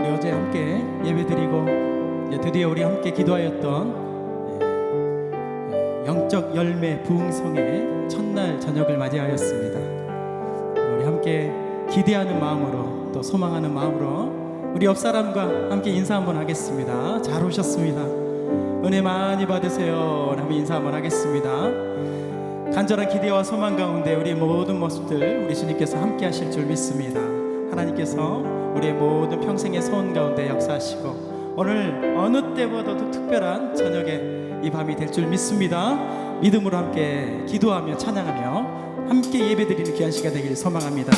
우리 어제 함께 예배드리고 드디어 우리 함께 기도하였던 영적 열매 부흥성의 첫날 저녁을 맞이하였습니다. 우리 함께 기대하는 마음으로 또 소망하는 마음으로 우리 옆 사람과 함께 인사 한번 하겠습니다. 잘 오셨습니다. 은혜 많이 받으세요. 하면 인사 한번 하겠습니다. 간절한 기대와 소망 가운데 우리 모든 모습들 우리 주님께서 함께 하실 줄 믿습니다. 하나님께서 우리의 모든 평생의 소원 가운데 역사하시고 오늘 어느 때보다도 특별한 저녁에 이 밤이 될 줄 믿습니다. 믿음으로 함께 기도하며 찬양하며 함께 예배드리는 귀한 시간 되길 소망합니다.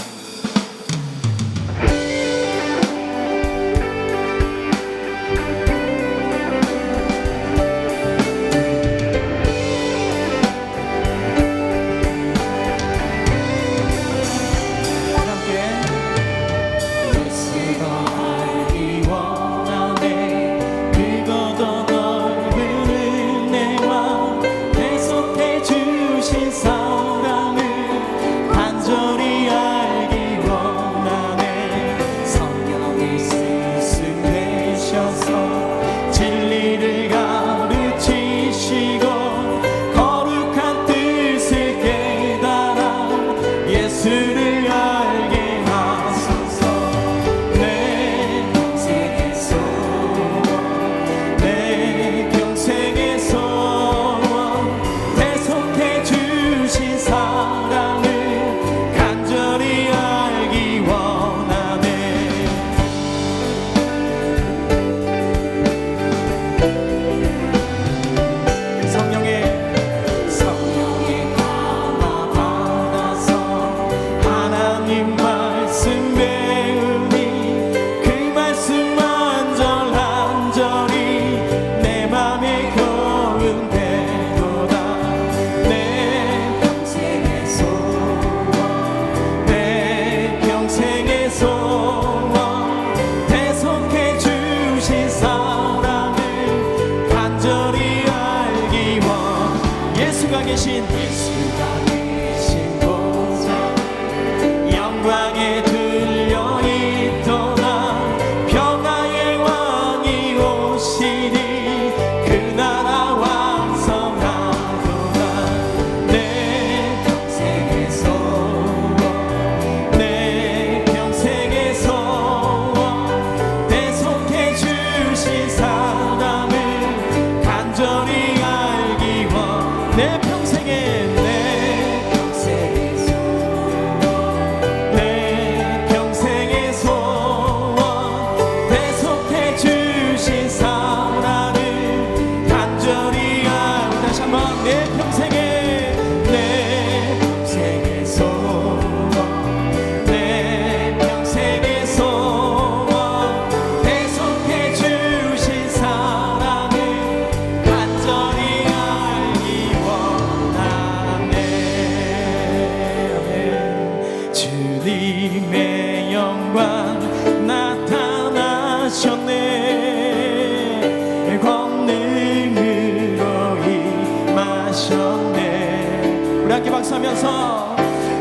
박수하면서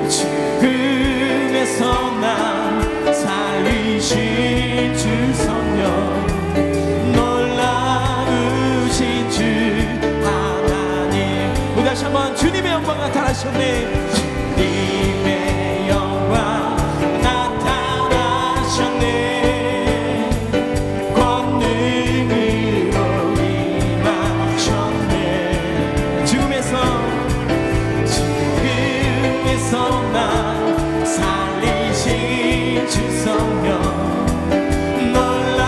죽음에서 난 살리신 주 성령 놀라우신 주 하나님 우리 다시 한번 주님의 영광 나타나셨네 주님의 영광 나타나셨네 권능으로 임하셨네 죽음에서 난 살리신 주 성령 놀라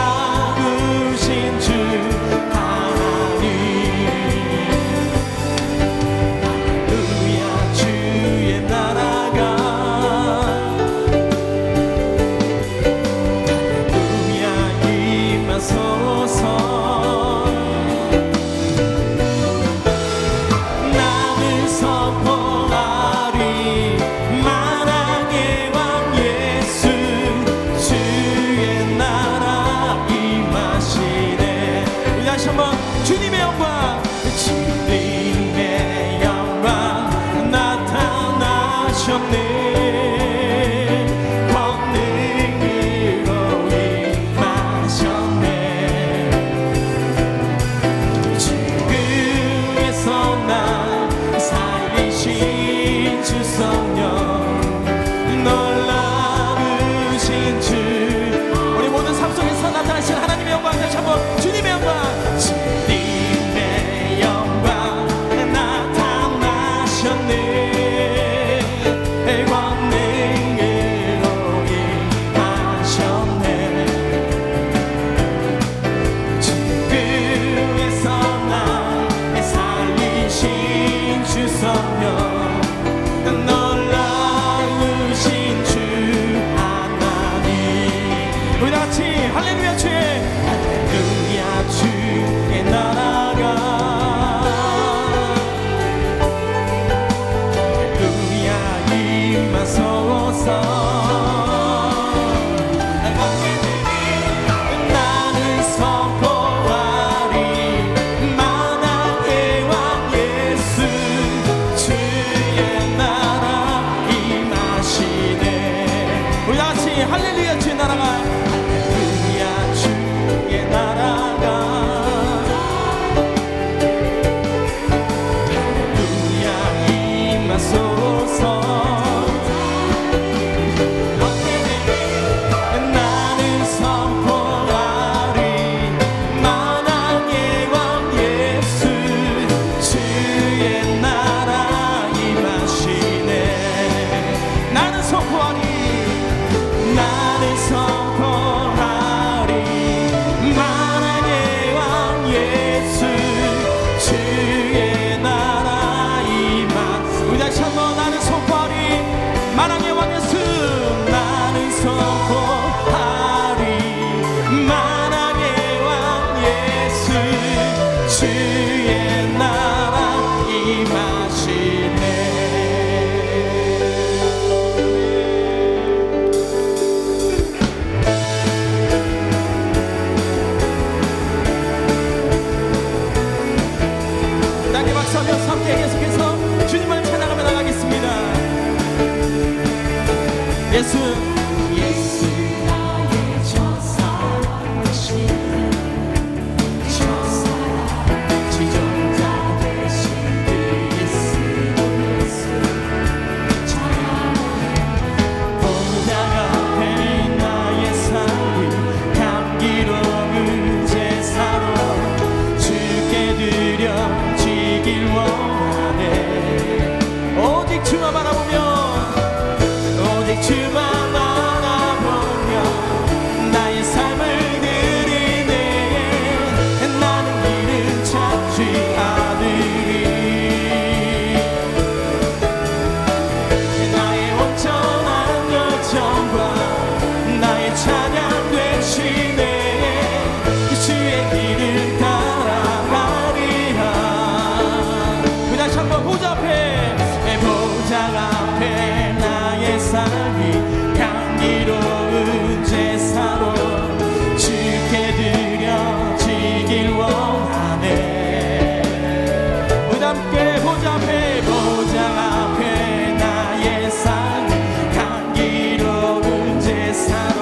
우리 다 같이 할렐루야 주의 할렐루야 주의 나라가 할렐루야 임하소서 할렐루야 주의 나라가 할렐루야 주의 나라가 할렐루야 임하소서 나는 선포하리 만왕의 왕 예수 주의 나라 임하시네 나는 선포하리 나는 선포하리 만왕의 왕 예수 주의 나라 임하 우리 다시 한번 나는 선포하리 만왕의 왕 예수 나는 선포하리 만왕의 왕 예수 주의 나라 임하시네 박수하면서 함께 계속해서 주님을 찬양하며 나가겠습니다. 예수 예수 나의 첫사랑이시네 첫사랑 지존자 되신 그 예수 찬양하네 보좌 앞에 나의 삶이 감기로운 제사로 주께 드려 길 원하네 오직 주만 바라보며 오직 주만 바라보며 나의 삶을 드리네 나는 길을 찾지 않으리 나의 온전한 열정과 나의 찬양 되시네 주의 길을 따라가리라 다시 한번 보좌 앞에 나의 삶이 향기로운 제사로 주께 드려지길 원하네 우리 함께 보좌 앞에 나의 삶이 향기로운 제사로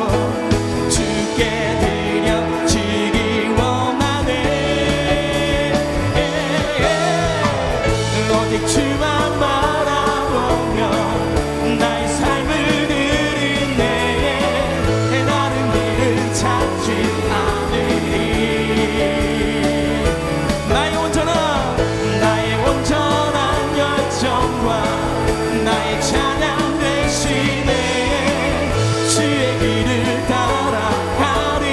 주께 드려지길 원하네 오직 주만 바라보며 나의 삶을 드리네 다른 길을 찾지 않으리 나의 온전한 열정과 나의 찬양 되시네 주의 길을 따라가리라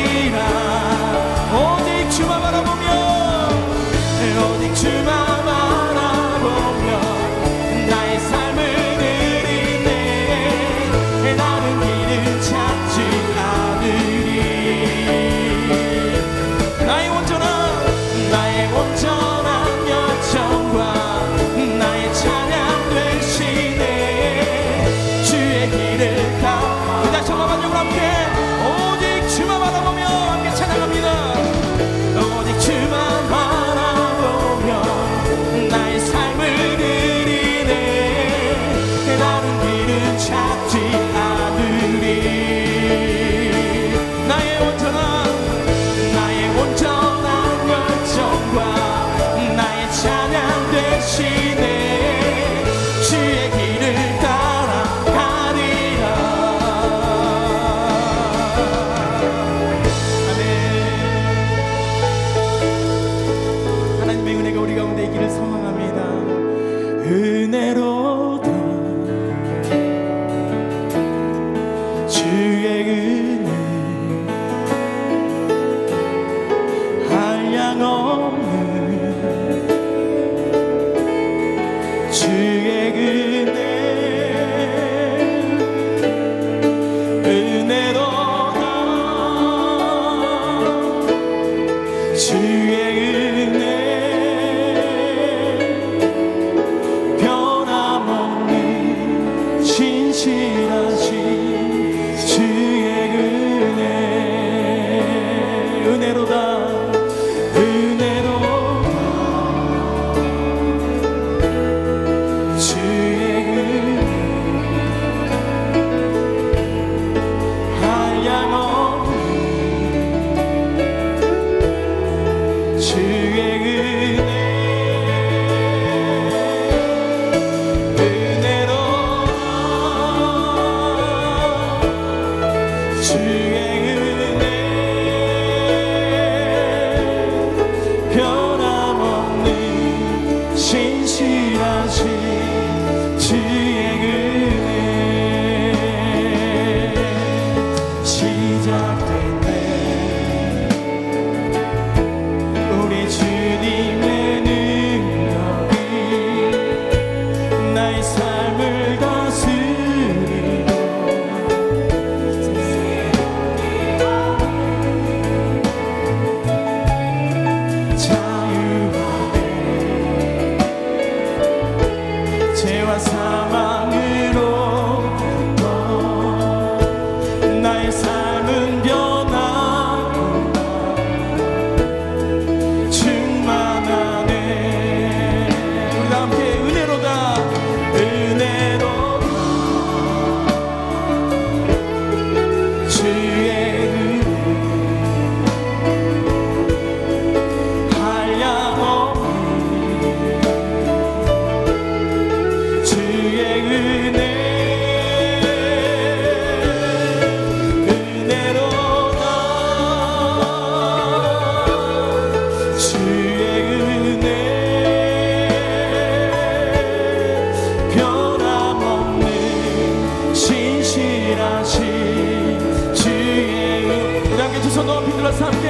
손 높이 들어서 함께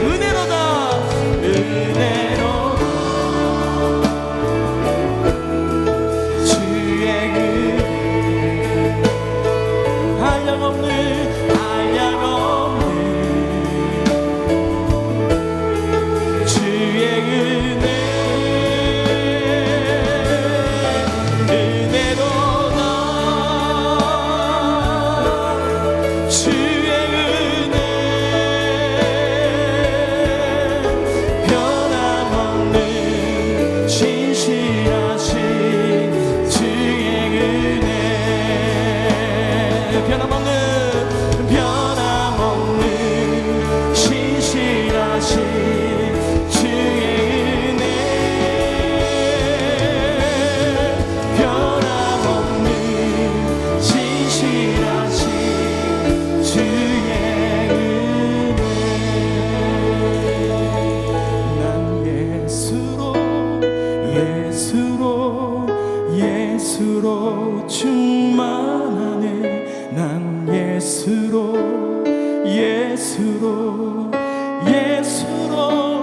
은혜로다 은혜로다 주의 은혜 한량없는 주의 은혜 은혜로다 주의 은혜 변함없는 진실하신 주의 은혜 변함없는 진실하신 주의 은혜 변함없는 진실하신 주의 은혜 난 예수로 충만하네 난 예수로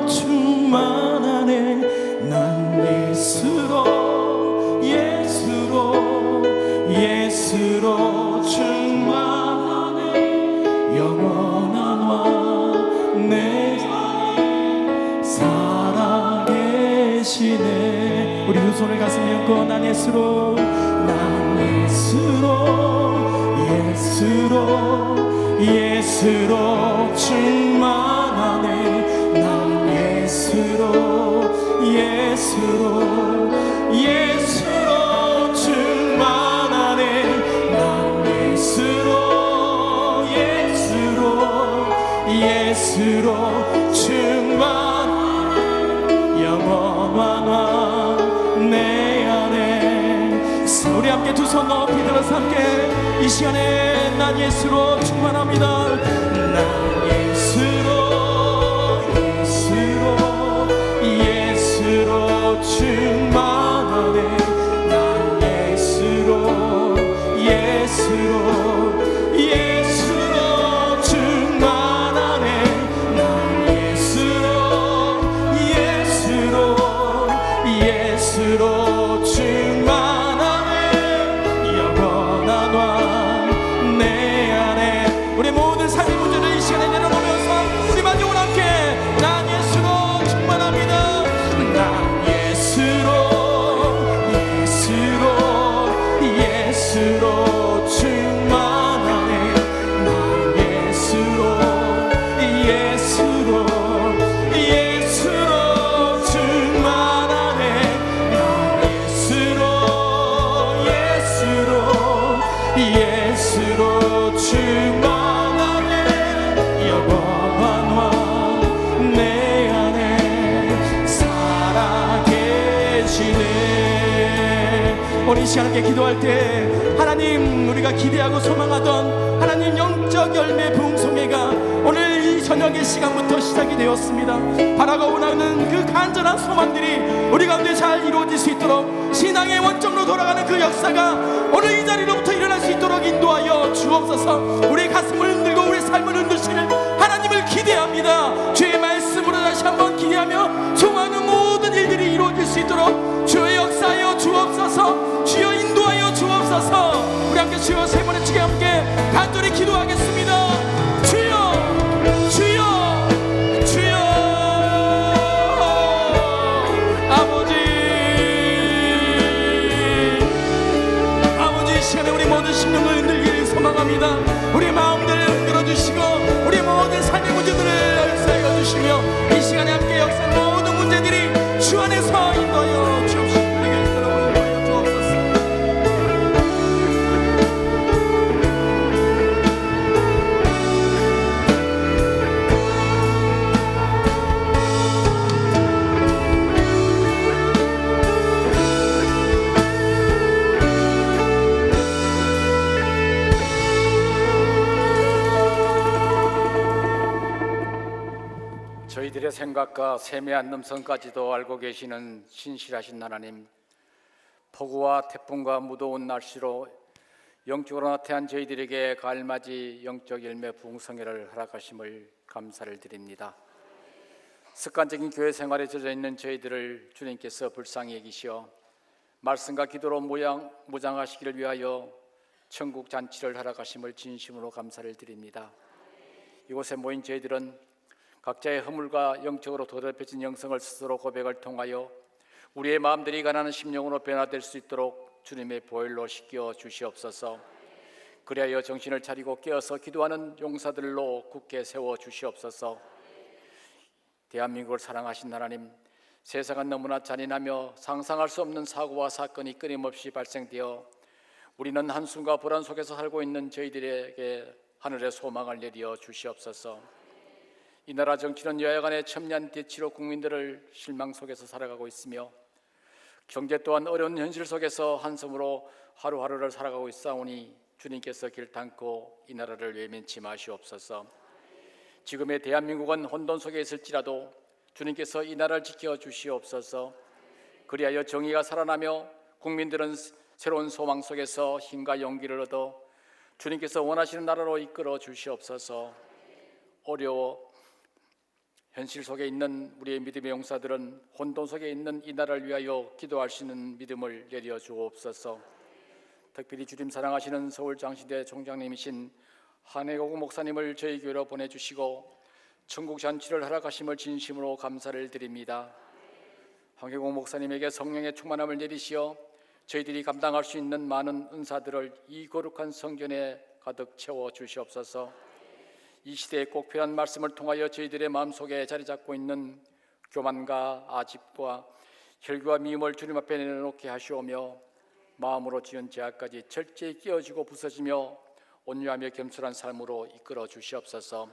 충만하네 난 예수로 충만하네 영원한 왕내 살아계시네 우리 두 손을 가슴에 얹고 난 예수로 충만하네 난 예수로 충만하네 난 예수로 충만하네 영원한 왕 내 안에 우리 함께 두 손 높이 들어서 함께 이 시간에 난 예수로 충만합니다 난 예수로 충만하네 난 예수로 충만하네 난 예수로 충만하네 영원한 왕 내 안에 우리 모든 삶의 문제를 이 시간에 내려놓으면서 우리 만족을 함께 난 예수로 충만합니다 난 예수로 충만하네 난 예수로 충만하네 난 예수로 충만하네 영원한 왕 내 안에 살아계시네 오늘 이 시간 함께 기도할 때 하나님 우리가 기대하고 소망하던 하나님 영적 열매 부흥송회가 오늘 이 저녁의 시간부터 시작이 되었습니다 바라고 원하는 그 간절한 소망들이 우리 가운데 잘 이루어질 수 있도록 신앙의 원점으로 돌아가는 그 역사가 오늘 이 자리로부터 일어날 수 있도록 인도하여 주옵소서 우리 가슴을 흔들고 우리 삶을 흔드시는 하나님을 기대합니다 주의 말씀으로 다시 한번 기대하며 소망하는 모든 일들이 이루어질 수 있도록 주의 역사하여 주옵소서 주여 인도하여 주옵소서 우리 함께 주여 세 번의 주에 함께 간절히 기도하겠습니다 주여 아버지 이 시간에 우리 모든 심령을 흔들기를 소망합니다 우리 마음들을 흔들어 주시고 우리 모든 삶의 문제들을 역사하여 주시며 이 시간에 함께 역사하는 모든 문제들이 주 안에서 인도하여 주옵시고 우리에게 있도록 인도하여 주옵소서 저희들의 생각과 세미한 num성까지도 알고 계시는 신실하신 하나님, 폭우와 태풍과 무더운 날씨로 영적으로 나태한 저희들에게 가을맞이 영적 열매 부흥성회를 허락하심을 감사를 드립니다. 습관적인 교회 생활에 젖어 있는 저희들을 주님께서 불쌍히 여기시어 말씀과 기도로 무장하시기를 위하여 천국 잔치를 허락하심을 진심으로 감사를 드립니다. 이곳에 모인 저희들은 각자의 허물과 영적으로 더럽혀진 영성을 스스로 고백을 통하여 우리의 마음들이 가난한 심령으로 변화될 수 있도록 주님의 보혈로 씻겨 주시옵소서. 그리하여 정신을 차리고 깨어서 기도하는 용사들로 굳게 세워 주시옵소서. 대한민국을 사랑하신 하나님, 세상은 너무나 잔인하며 상상할 수 없는 사고와 사건이 끊임없이 발생되어 우리는 한숨과 불안 속에서 살고 있는 저희들에게 하늘의 소망을 내려 주시옵소서. 이 나라 정치는 여야간의 첨예한 대치로 국민들을 실망 속에서 살아가고 있으며 경제 또한 어려운 현실 속에서 한숨으로 하루하루를 살아가고 있사오니 주님께서 길탄고 이 나라를 외면치 마시옵소서. 지금의 대한민국은 혼돈 속에 있을지라도 주님께서 이 나라를 지켜 주시옵소서. 그리하여 정의가 살아나며 국민들은 새로운 소망 속에서 힘과 용기를 얻어 주님께서 원하시는 나라로 이끌어 주시옵소서. 어려워 현실 속에 있는 우리의 믿음의 용사들은 혼돈 속에 있는 이 나라를 위하여 기도할 수 있는 믿음을 내려 주옵소서. 특별히 주님 사랑하시는 서울장시대 총장님이신 한혜국 목사님을 저희 교회로 보내주시고 천국 잔치를 허락하심을 진심으로 감사를 드립니다. 한혜국 목사님에게 성령의 충만함을 내리시어 저희들이 감당할 수 있는 많은 은사들을 이 거룩한 성전에 가득 채워 주시옵소서. 이 시대에 꼭 필요한 말씀을 통하여 저희들의 마음속에 자리 잡고 있는 교만과 아집과 혈기와 미움을 주님 앞에 내놓게 하시오며 마음으로 지은 죄악까지 철저히 깨어지고 부서지며 온유하며 겸손한 삶으로 이끌어 주시옵소서.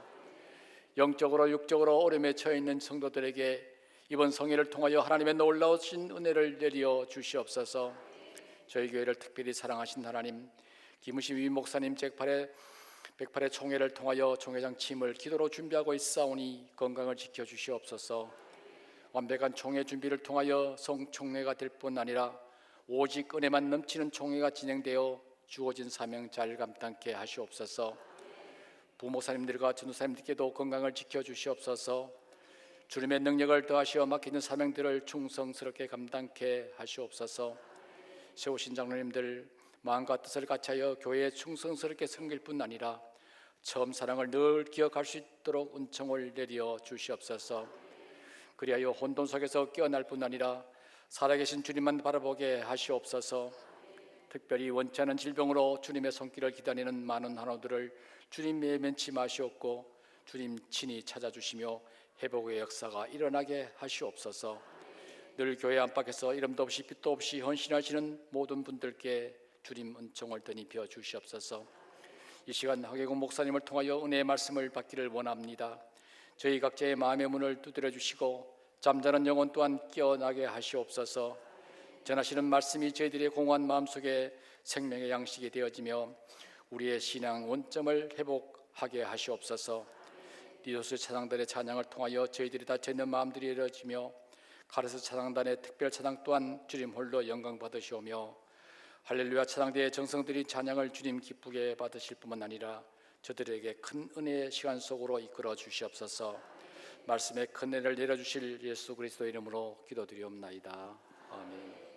영적으로 육적으로 어려움에 처해 있는 성도들에게 이번 성회를 통하여 하나님의 놀라우신 은혜를 내려 주시옵소서. 저희 교회를 특별히 사랑하신 하나님, 김우심 위 목사님 108회 총회를 통하여 총회장 취임을 기도로 준비하고 있사오니 건강을 지켜 주시옵소서. 완벽한 총회 준비를 통하여 성총회가 될 뿐 아니라 오직 은혜만 넘치는 총회가 진행되어 주어진 사명 잘 감당케 하시옵소서. 부목사님들과 전도사님들께도 건강을 지켜 주시옵소서. 주님의 능력을 더하시어 맡기는 사명들을 충성스럽게 감당케 하시옵소서. 세우신 장로님들 마음과 뜻을 같이하여 교회에 충성스럽게 섬길 뿐 아니라 처음 사랑을 늘 기억할 수 있도록 은총을 내려 주시옵소서. 그리하여 혼돈 속에서 깨어날 뿐 아니라 살아계신 주님만 바라보게 하시옵소서. 특별히 원치 않은 질병으로 주님의 손길을 기다리는 많은 환우들을 주님 외면치 마시옵고 주님 친히 찾아주시며 회복의 역사가 일어나게 하시옵소서. 늘 교회 안팎에서 이름도 없이 빛도 없이 헌신하시는 모든 분들께 주님 은총을 더 입혀 주시옵소서. 이 시간 하계국 목사님을 통하여 은혜의 말씀을 받기를 원합니다. 저희 각자의 마음의 문을 두드려 주시고 잠자는 영혼 또한 깨어나게 하시옵소서. 전하시는 말씀이 저희들의 공허한 마음속에 생명의 양식이 되어지며 우리의 신앙 원점을 회복하게 하시옵소서. 디도스 찬양단의 찬양을 통하여 저희들이 닫혀있는 마음들이 열어지며 가르스 찬양단의 특별 찬양 또한 주님 홀로 영광 받으시오며 할렐루야 찬양대의 정성들이 찬양을 주님 기쁘게 받으실 뿐만 아니라 저들에게 큰 은혜의 시간 속으로 이끌어 주시옵소서. 말씀에 큰 은혜를 내려주실 예수 그리스도 이름으로 기도드리옵나이다. 아멘.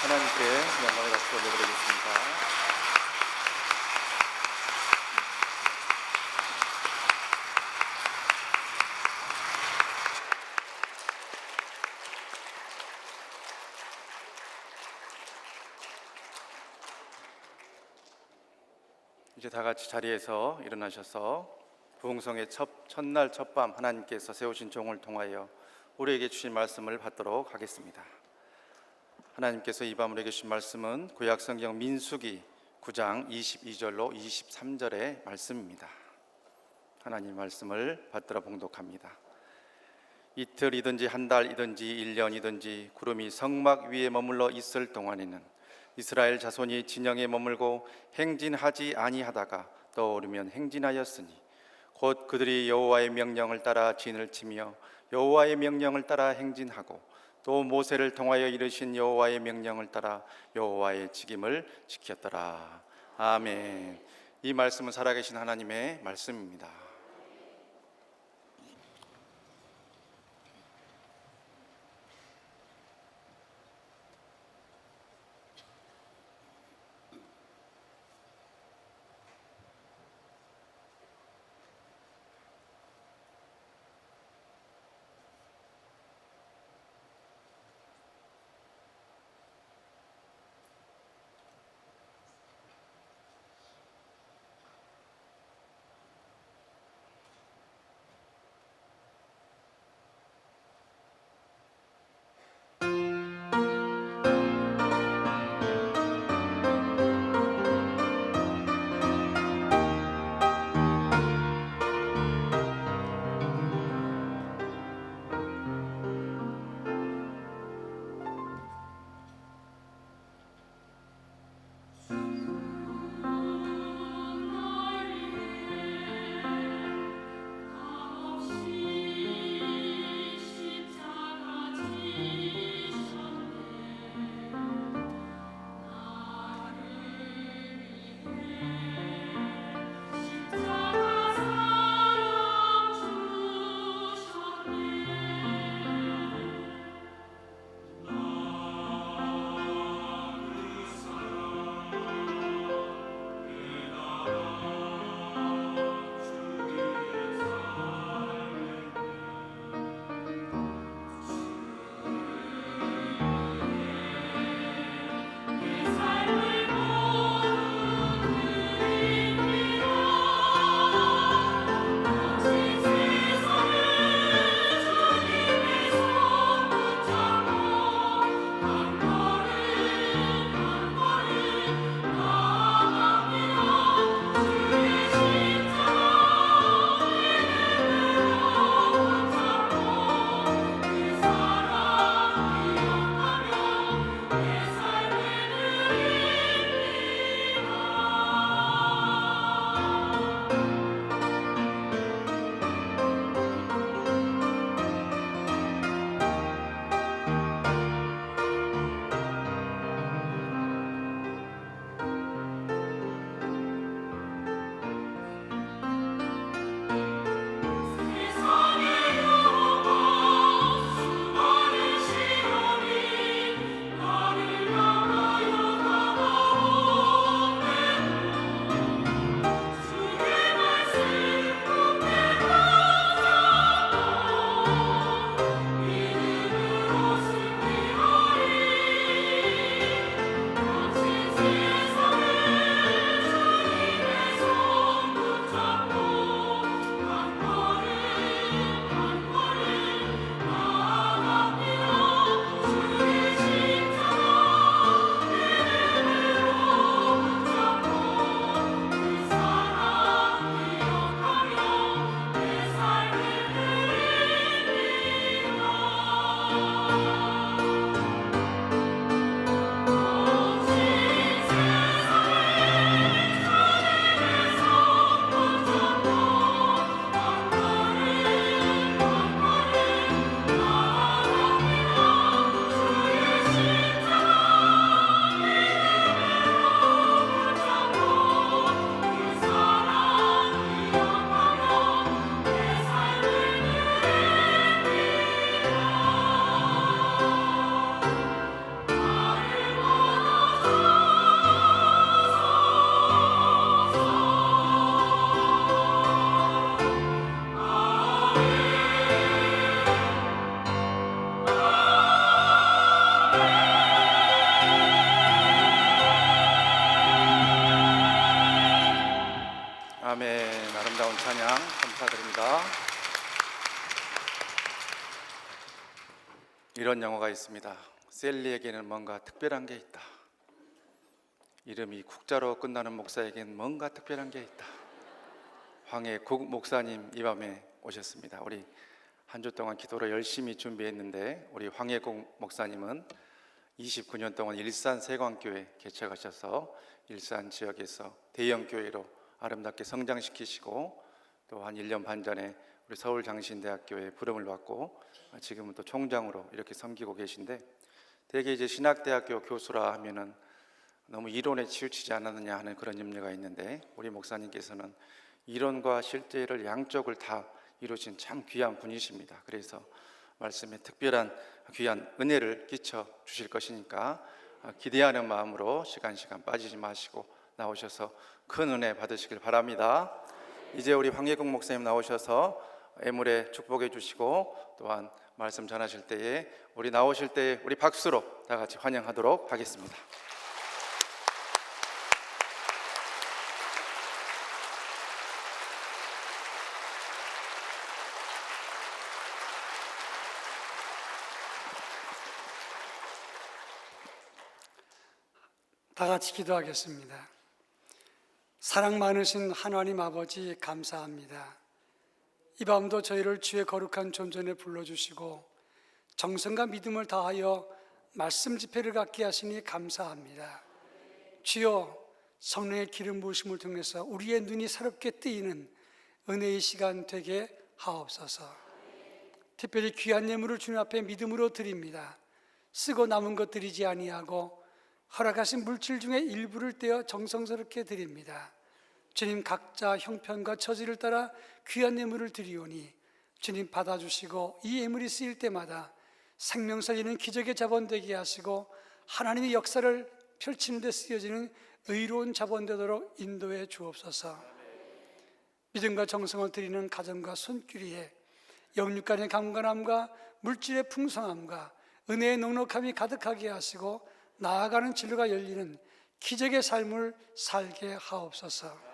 하나님께 영광의 박수 올려드리겠습니다. 이제 다 같이 자리에서 일어나셔서 부흥성의 첫날 첫밤 하나님께서 세우신 종을 통하여 우리에게 주신 말씀을 받도록 하겠습니다. 하나님께서 이 밤 우리에게 주신 말씀은 구약성경 민수기 9장 22절로 23절의 말씀입니다. 하나님 말씀을 받들어 봉독합니다. 이틀이든지 한 달이든지 1년이든지 구름이 성막 위에 머물러 있을 동안에는 이스라엘 자손이 진영에 머물고 행진하지 아니하다가 떠오르면 행진하였으니 곧 그들이 여호와의 명령을 따라 진을 치며 여호와의 명령을 따라 행진하고 또 모세를 통하여 이르신 여호와의 명령을 따라 여호와의 직임을 지켰더라. 아멘. 이 말씀은 살아계신 하나님의 말씀입니다. 아멘. 아름다운 찬양 감사드립니다. 이런 영어가 있습니다. 셀리에게는 뭔가 특별한 게 있다. 이름이 국자로 끝나는 목사에게는 뭔가 특별한 게 있다. 황해국 목사님 이 밤에 오셨습니다. 우리 한 주 동안 기도를 열심히 준비했는데 우리 황해국 목사님은 29년 동안 일산 세광교회 개척하셔서 일산 지역에서 대형 교회로 아름답게 성장시키시고 또 한 1년 반 전에 우리 서울장신대학교에 부름을 받고 지금은 또 총장으로 이렇게 섬기고 계신데, 대개 이제 신학대학교 교수라 하면은 너무 이론에 치우치지 않았느냐 하는 그런 염려가 있는데, 우리 목사님께서는 이론과 실제를 양쪽을 다 이루신 참 귀한 분이십니다. 그래서 말씀에 특별한 귀한 은혜를 끼쳐 주실 것이니까 기대하는 마음으로 시간 빠지지 마시고 나오셔서 큰 은혜 받으시길 바랍니다. 이제 우리 황예국 목사님 나오셔서 애물에 축복해 주시고 또한 말씀 전하실 때에 우리 나오실 때 우리 박수로 다 같이 환영하도록 하겠습니다. 다 같이 기도하겠습니다. 사랑 많으신 하나님 아버지 감사합니다. 이 밤도 저희를 주의 거룩한 존전에 불러주시고 정성과 믿음을 다하여 말씀 집회를 갖게 하시니 감사합니다. 주여, 성령의 기름 부으심을 통해서 우리의 눈이 새롭게 뜨이는 은혜의 시간 되게 하옵소서. 특별히 귀한 예물을 주님 앞에 믿음으로 드립니다. 쓰고 남은 것 드리지 아니하고 허락하신 물질 중에 일부를 떼어 정성스럽게 드립니다. 주님, 각자 형편과 처지를 따라 귀한 예물을 드리오니 주님 받아주시고 이 예물이 쓰일 때마다 생명 살리는 기적의 자본 되게 하시고 하나님의 역사를 펼치는 데 쓰여지는 의로운 자본 되도록 인도해 주옵소서. 믿음과 정성을 드리는 가정과 손길이에 영육간의 강건함과 물질의 풍성함과 은혜의 넉넉함이 가득하게 하시고 나아가는 진로가 열리는 기적의 삶을 살게 하옵소서.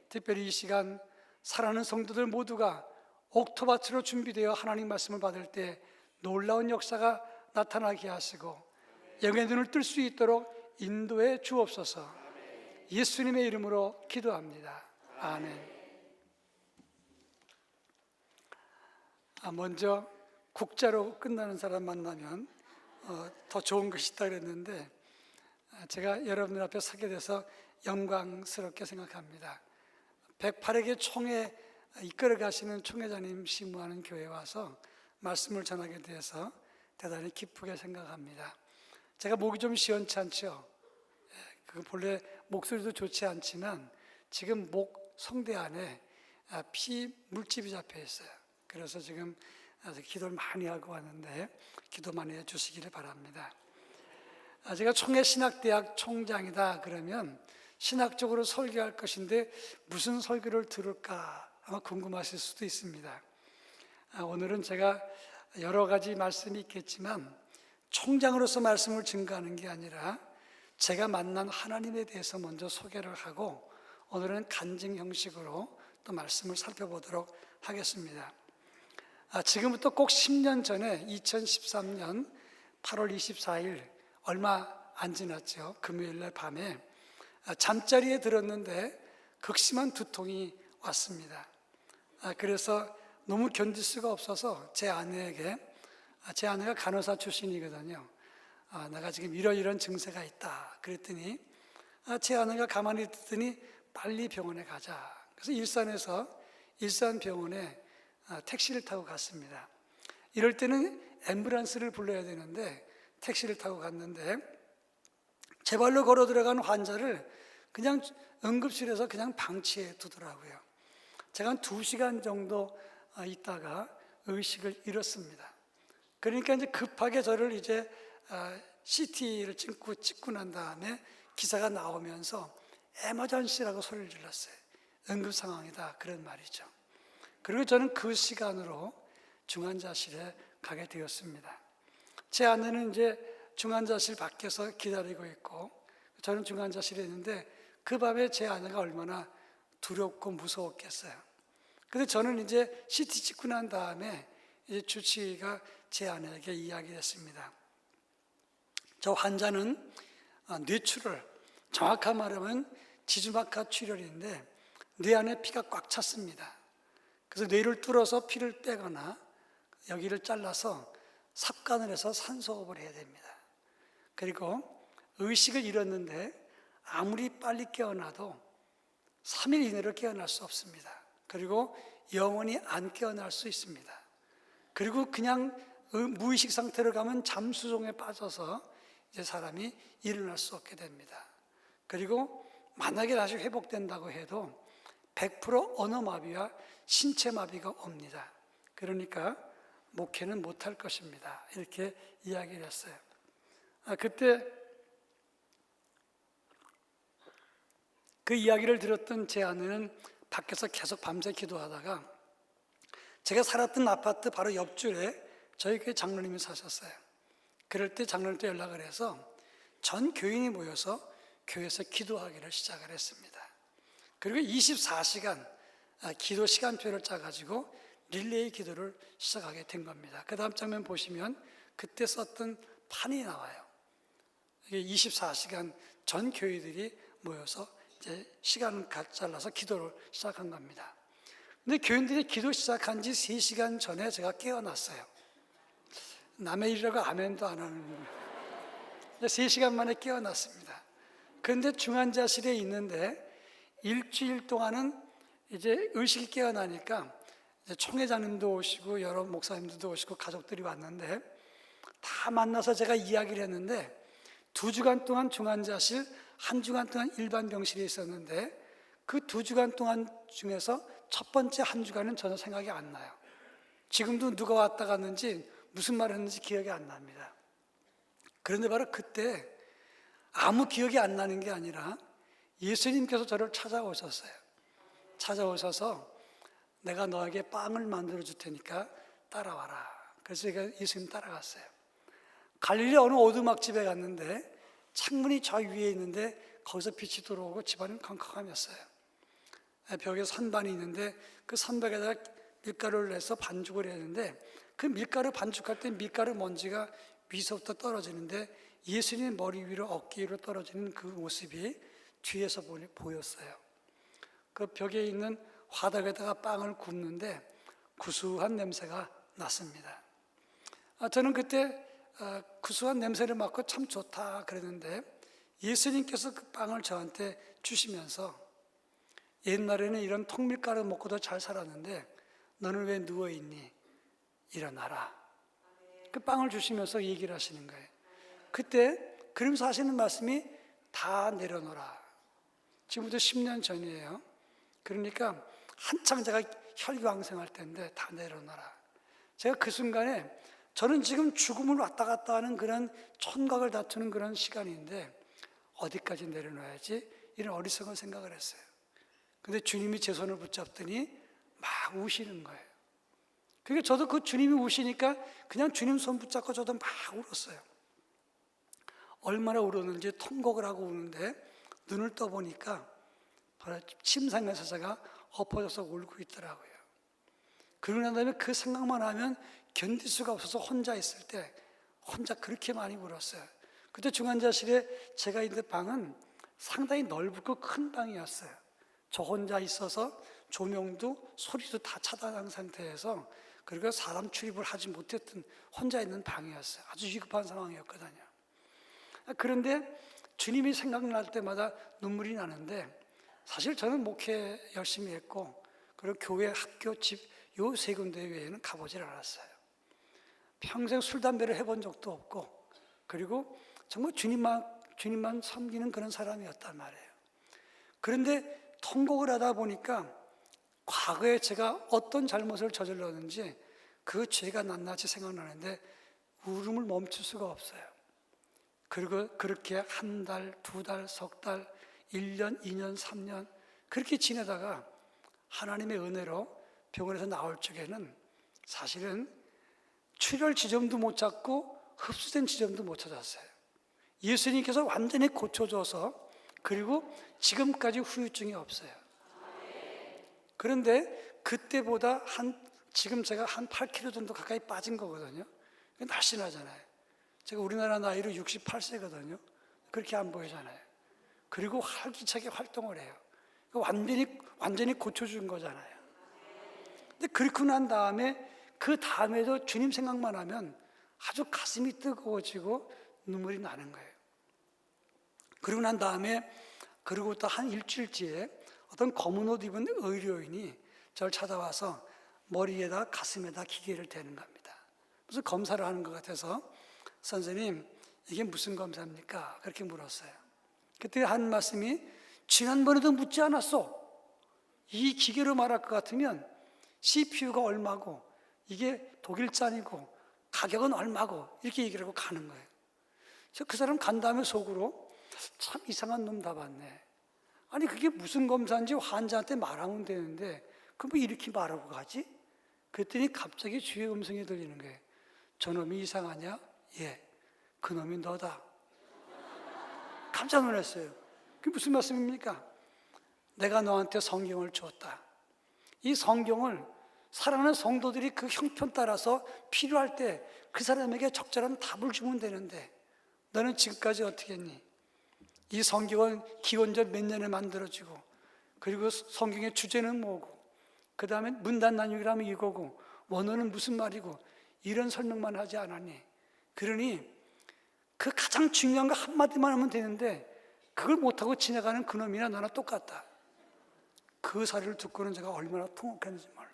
특별히 이 시간 사랑하는 성도들 모두가 옥토밭으로 준비되어 하나님 말씀을 받을 때 놀라운 역사가 나타나게 하시고 영의 눈을 뜰 수 있도록 인도해 주옵소서. 예수님의 이름으로 기도합니다. 아멘. 먼저 국자로 끝나는 사람 만나면 더 좋은 것이 있다 그랬는데, 제가 여러분들 앞에 서게 돼서 영광스럽게 생각합니다. 108에게 총회 이끌어 가시는 총회장님 심무하는 교회에 와서 말씀을 전하게 돼서 대단히 기쁘게 생각합니다. 제가 목이 좀 시원찮죠? 그 본래 목소리도 좋지 않지만 지금 목 성대 안에 피 물집이 잡혀 있어요. 그래서 지금 기도를 많이 하고 왔는데 기도 많이 해주시기를 바랍니다. 제가 총회신학대학 총장이다 그러면 신학적으로 설교할 것인데 무슨 설교를 들을까 아마 궁금하실 수도 있습니다. 오늘은 제가 여러 가지 말씀이 있겠지만 총장으로서 말씀을 증거하는 게 아니라 제가 만난 하나님에 대해서 먼저 소개를 하고 오늘은 간증 형식으로 또 말씀을 살펴보도록 하겠습니다. 지금부터 꼭 10년 전에 2013년 8월 24일 얼마 안 지났죠. 금요일날 밤에 잠자리에 들었는데 극심한 두통이 왔습니다. 그래서 너무 견딜 수가 없어서 제 아내가 간호사 출신이거든요. 내가 지금 이런 증세가 있다 그랬더니 제 아내가 가만히 듣더니 빨리 병원에 가자. 그래서 일산병원에 택시를 타고 갔습니다. 이럴 때는 앰뷸런스를 불러야 되는데 택시를 타고 갔는데 제 발로 걸어 들어간 환자를 그냥 응급실에서 그냥 방치해 두더라고요. 제가 한 2시간 정도 있다가 의식을 잃었습니다. 그러니까 이제 급하게 저를 이제 CT를 찍고 난 다음에 기사가 나오면서 에머전시라고 소리를 질렀어요. 응급 상황이다 그런 말이죠. 그리고 저는 그 시간으로 중환자실에 가게 되었습니다. 제 아내는 이제 중환자실 밖에서 기다리고 있고 저는 중환자실에 있는데 그 밤에 제 아내가 얼마나 두렵고 무서웠겠어요. 근데 저는 이제 CT 찍고 난 다음에 이제 주치의가 제 아내에게 이야기했습니다. 저 환자는 뇌출혈, 정확한 말하면 지주막하 출혈인데 뇌 안에 피가 꽉 찼습니다. 그래서 뇌를 뚫어서 피를 빼거나 여기를 잘라서 삽관을 해서 산소호흡을 해야 됩니다. 그리고 의식을 잃었는데 아무리 빨리 깨어나도 3일 이내로 깨어날 수 없습니다. 그리고 영원히 안 깨어날 수 있습니다. 그리고 그냥 무의식 상태로 가면 잠수정에 빠져서 이제 사람이 일어날 수 없게 됩니다. 그리고 만약에 다시 회복된다고 해도 100% 언어마비와 신체마비가 옵니다. 그러니까 목회는 못할 것입니다. 이렇게 이야기를 했어요. 그때 그 이야기를 들었던 제 아내는 밖에서 계속 밤새 기도하다가 제가 살았던 아파트 바로 옆줄에 저희 교회 장로님이 사셨어요. 그럴 때 장로님께 연락을 해서 전 교인이 모여서 교회에서 기도하기를 시작을 했습니다. 그리고 24시간 기도 시간표를 짜가지고 릴레이 기도를 시작하게 된 겁니다. 그 다음 장면 보시면 그때 썼던 판이 나와요. 이게 24시간 전 교회들이 모여서 이제 시간을 잘라서 기도를 시작한 겁니다. 근데 교인들이 기도 시작한 지 3시간 전에 제가 깨어났어요. 남의 일이라고 아멘도 안 하는 거예요. 3시간 만에 깨어났습니다. 그런데 중환자실에 있는데 일주일 동안은 이제 의식이 깨어나니까 이제 총회장님도 오시고 여러 목사님들도 오시고 가족들이 왔는데 다 만나서 제가 이야기를 했는데 2주간 동안 중환자실, 1주간 동안 일반 병실에 있었는데 그 2주간 동안 중에서 첫 번째 1주간은 전혀 생각이 안 나요. 지금도 누가 왔다 갔는지 무슨 말을 했는지 기억이 안 납니다. 그런데 바로 그때 아무 기억이 안 나는 게 아니라 예수님께서 저를 찾아오셨어요. 찾아오셔서 내가 너에게 빵을 만들어 줄 테니까 따라와라. 그래서 제가 예수님 따라갔어요. 갈릴리 어느 오두막집에 갔는데 창문이 저 위에 있는데 거기서 빛이 들어오고 집안은 컴컴하였어요. 벽에 선반이 있는데 그 선박에다가 밀가루를 내서 반죽을 했는데 그 밀가루 반죽할 때 밀가루 먼지가 위서부터 떨어지는데 예수님 머리 위로 어깨 위로 떨어지는 그 모습이 뒤에서 보였어요. 그 벽에 있는 화덕에다가 빵을 굽는데 구수한 냄새가 났습니다. 저는 그때 구수한 냄새를 맡고 참 좋다 그랬는데 예수님께서 그 빵을 저한테 주시면서 옛날에는 이런 통밀가루 먹고도 잘 살았는데 너는 왜 누워있니? 일어나라. 그 빵을 주시면서 얘기를 하시는 거예요. 그때 그러면서 하시는 말씀이 다 내려놓으라. 지금부터 10년 전이에요. 그러니까 한창 제가 혈기왕성할 때인데 다 내려놓으라. 제가 그 순간에 저는 지금 죽음을 왔다 갔다 하는 그런 촌각을 다투는 그런 시간인데 어디까지 내려놔야지 이런 어리석은 생각을 했어요. 근데 주님이 제 손을 붙잡더니 막 우시는 거예요. 그러니까 저도 그 주님이 우시니까 그냥 주님 손 붙잡고 저도 막 울었어요. 얼마나 울었는지 통곡을 하고 우는데 눈을 떠보니까 바로 침상에서 제가 엎어져서 울고 있더라고요. 그러고 난 다음에 그 생각만 하면 견딜 수가 없어서 혼자 있을 때 혼자 그렇게 많이 울었어요. 그때 중환자실에 제가 있는 방은 상당히 넓고 큰 방이었어요. 저 혼자 있어서 조명도 소리도 다 차단한 상태에서 그리고 사람 출입을 하지 못했던 혼자 있는 방이었어요. 아주 위급한 상황이었거든요. 그런데 주님이 생각날 때마다 눈물이 나는데 사실 저는 목회 열심히 했고 그리고 교회, 학교, 집 요 3군데 외에는 가보질 않았어요. 평생 술, 담배를 해본 적도 없고 그리고 정말 주님만 섬기는 그런 사람이었단 말이에요. 그런데 통곡을 하다 보니까 과거에 제가 어떤 잘못을 저질렀는지 그 죄가 낱낱이 생각나는데 울음을 멈출 수가 없어요. 그리고 그렇게 1달, 2달, 석 달, 1년, 2년, 3년 그렇게 지내다가 하나님의 은혜로 병원에서 나올 적에는 사실은 출혈 지점도 못 찾고 흡수된 지점도 못 찾았어요. 예수님께서 완전히 고쳐줘서 그리고 지금까지 후유증이 없어요. 그런데 그때보다 지금 제가 한 8kg 정도 가까이 빠진 거거든요. 날씬하잖아요. 제가 우리나라 나이로 68세거든요. 그렇게 안 보이잖아요. 그리고 활기차게 활동을 해요. 완전히 고쳐준 거잖아요. 근데 그렇고 난 다음에 그 다음에도 주님 생각만 하면 아주 가슴이 뜨거워지고 눈물이 나는 거예요. 그러고 난 다음에 그리고부터 한 일주일째에 어떤 검은 옷 입은 의료인이 저를 찾아와서 머리에다 가슴에다 기계를 대는 겁니다. 무슨 검사를 하는 것 같아서 선생님 이게 무슨 검사입니까? 그렇게 물었어요. 그때 한 말씀이 지난번에도 묻지 않았어. 이 기계로 말할 것 같으면 CPU가 얼마고 이게 독일산이고 가격은 얼마고 이렇게 얘기를 하고 가는 거예요. 그래서 그 사람 간 다음에 속으로 참 이상한 놈 다 봤네. 아니 그게 무슨 검사인지 환자한테 말하면 되는데 그럼 왜 이렇게 말하고 가지? 그랬더니 갑자기 주의 음성이 들리는 거예요. 저놈이 이상하냐? 예, 그놈이 너다. 깜짝 놀랐어요. 그게 무슨 말씀입니까? 내가 너한테 성경을 줬다. 이 성경을 사랑하는 성도들이 그 형편 따라서 필요할 때 그 사람에게 적절한 답을 주면 되는데 너는 지금까지 어떻게 했니? 이 성경은 기원전 몇 년에 만들어지고 그리고 성경의 주제는 뭐고 그 다음에 문단 나누기라면 이거고 원어는 무슨 말이고 이런 설명만 하지 않았니? 그러니 그 가장 중요한 거 한마디만 하면 되는데 그걸 못하고 지나가는 그놈이나 너나 똑같다. 그 사례를 듣고는 제가 얼마나 통곡했는지 몰라요.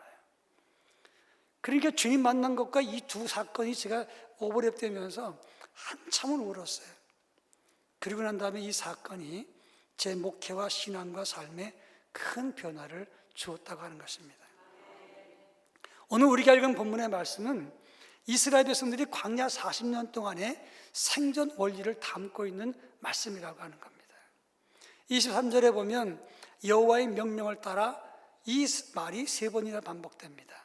그러니까 주님 만난 것과 이 두 사건이 제가 오버랩되면서 한참을 울었어요. 그리고 난 다음에 이 사건이 제 목회와 신앙과 삶에 큰 변화를 주었다고 하는 것입니다. 오늘 우리가 읽은 본문의 말씀은 이스라엘 백성들이 광야 40년 동안의 생존 원리를 담고 있는 말씀이라고 하는 겁니다. 23절에 보면 여호와의 명령을 따라 이 말이 3번이나 반복됩니다.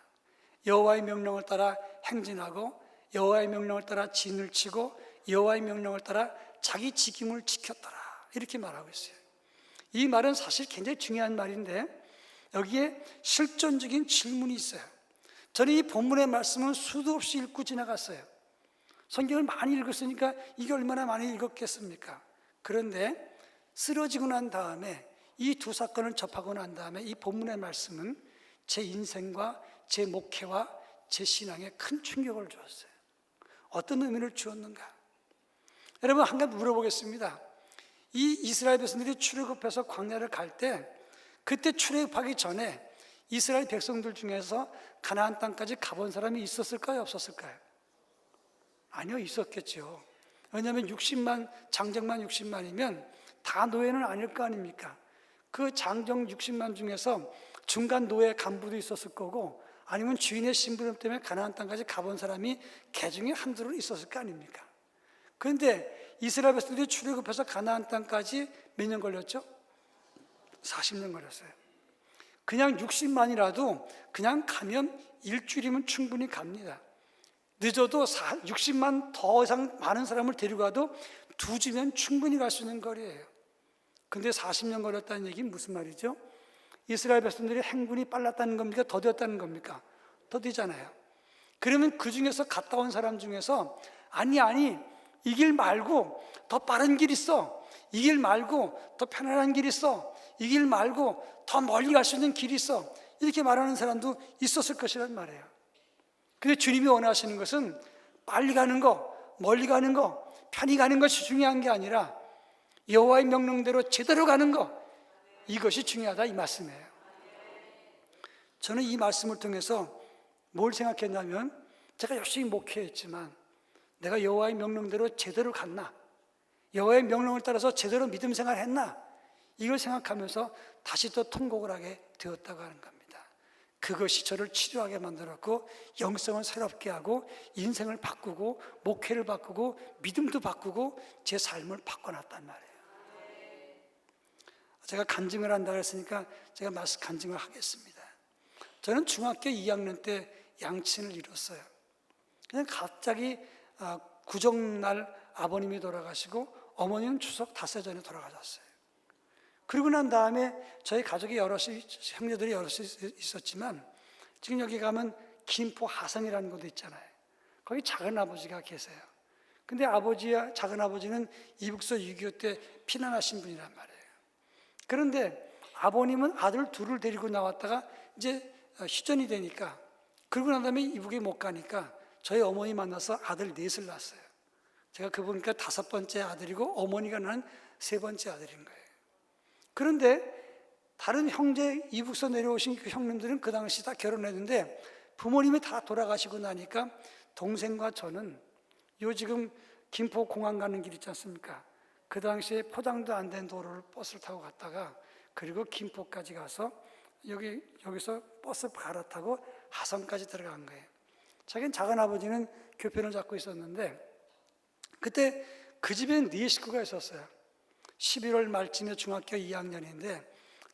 여호와의 명령을 따라 행진하고 여호와의 명령을 따라 진을 치고 여호와의 명령을 따라 자기 직임을 지켰더라 이렇게 말하고 있어요. 이 말은 사실 굉장히 중요한 말인데 여기에 실존적인 질문이 있어요. 저는 이 본문의 말씀은 수도 없이 읽고 지나갔어요. 성경을 많이 읽었으니까 이게 얼마나 많이 읽었겠습니까? 그런데 쓰러지고 난 다음에 이 두 사건을 접하고 난 다음에 이 본문의 말씀은 제 인생과 제 목회와 제 신앙에 큰 충격을 주었어요. 어떤 의미를 주었는가? 여러분 한 가지 물어보겠습니다. 이 이스라엘 백성들이 출애굽해서 광야를 갈 때 그때 출애굽하기 전에 이스라엘 백성들 중에서 가나안 땅까지 가본 사람이 있었을까요? 없었을까요? 아니요, 있었겠죠. 왜냐하면 장정만 60만이면 다 노예는 아닐 거 아닙니까? 그 장정 60만 중에서 중간 노예 간부도 있었을 거고 아니면 주인의 심부름 때문에 가나안 땅까지 가본 사람이 개중에 한둘은 있었을 거 아닙니까? 그런데 이스라엘 백성들이 출애굽해서 가나안 땅까지 몇 년 걸렸죠? 40년 걸렸어요. 그냥 60만이라도 그냥 가면 일주일이면 충분히 갑니다. 늦어도 60만 더 이상 많은 사람을 데리고 가도 2주면 충분히 갈 수 있는 거리예요. 근데 40년 걸렸다는 얘기는 무슨 말이죠? 이스라엘 백성들이 행군이 빨랐다는 겁니까? 더뎠다는 겁니까? 더디잖아요. 그러면 그 중에서 갔다 온 사람 중에서 아니 이 길 말고 더 빠른 길 있어. 이 길 말고 더 편안한 길 있어. 이 길 말고 더 멀리 갈 수 있는 길이 있어. 이렇게 말하는 사람도 있었을 것이란 말이에요. 근데 주님이 원하시는 것은 빨리 가는 거, 멀리 가는 거, 편히 가는 것이 중요한 게 아니라 여호와의 명령대로 제대로 가는 거, 이것이 중요하다 이 말씀이에요. 저는 이 말씀을 통해서 뭘 생각했냐면 제가 열심히 목회했지만 내가 여호와의 명령대로 제대로 갔나? 여호와의 명령을 따라서 제대로 믿음 생활했나? 이걸 생각하면서 다시 또 통곡을 하게 되었다고 하는 겁니다. 그것이 저를 치료하게 만들었고 영성을 새롭게 하고 인생을 바꾸고 목회를 바꾸고 믿음도 바꾸고 제 삶을 바꿔놨단 말이에요. 제가 간증을 한다고 했으니까 제가 간증을 하겠습니다. 저는 중학교 2학년 때 양친을 이뤘어요. 그냥 갑자기 구정날 아버님이 돌아가시고 어머니는 추석 닷새 전에 돌아가셨어요. 그러고 난 다음에 저희 가족이 여럿이, 형제들이 여럿이 있었지만 지금 여기 가면 김포 하성이라는 곳도 있잖아요. 거기 작은 아버지가 계세요. 근데 아버지와 작은 아버지는 이북서 6.25 때 피난하신 분이란 말이에요. 그런데 아버님은 아들 둘을 데리고 나왔다가 이제 휴전이 되니까, 그러고 난 다음에 이북에 못 가니까 저희 어머니 만나서 아들 넷을 낳았어요. 제가 그 보니까 5번째 아들이고 어머니가 낳은 3번째 아들인 거예요. 그런데 다른 형제 이북서 내려오신 그 형님들은 그 당시 다 결혼했는데 부모님이 다 돌아가시고 나니까 동생과 저는 요 지금 김포 공항 가는 길 있지 않습니까? 그 당시에 포장도 안 된 도로를 버스를 타고 갔다가 그리고 김포까지 가서 여기서 버스 갈아타고 하성까지 들어간 거예요. 자기는 작은 아버지는 교편을 잡고 있었는데 그때 그 집에 4식구가 있었어요. 11월 말쯤에 중학교 2학년인데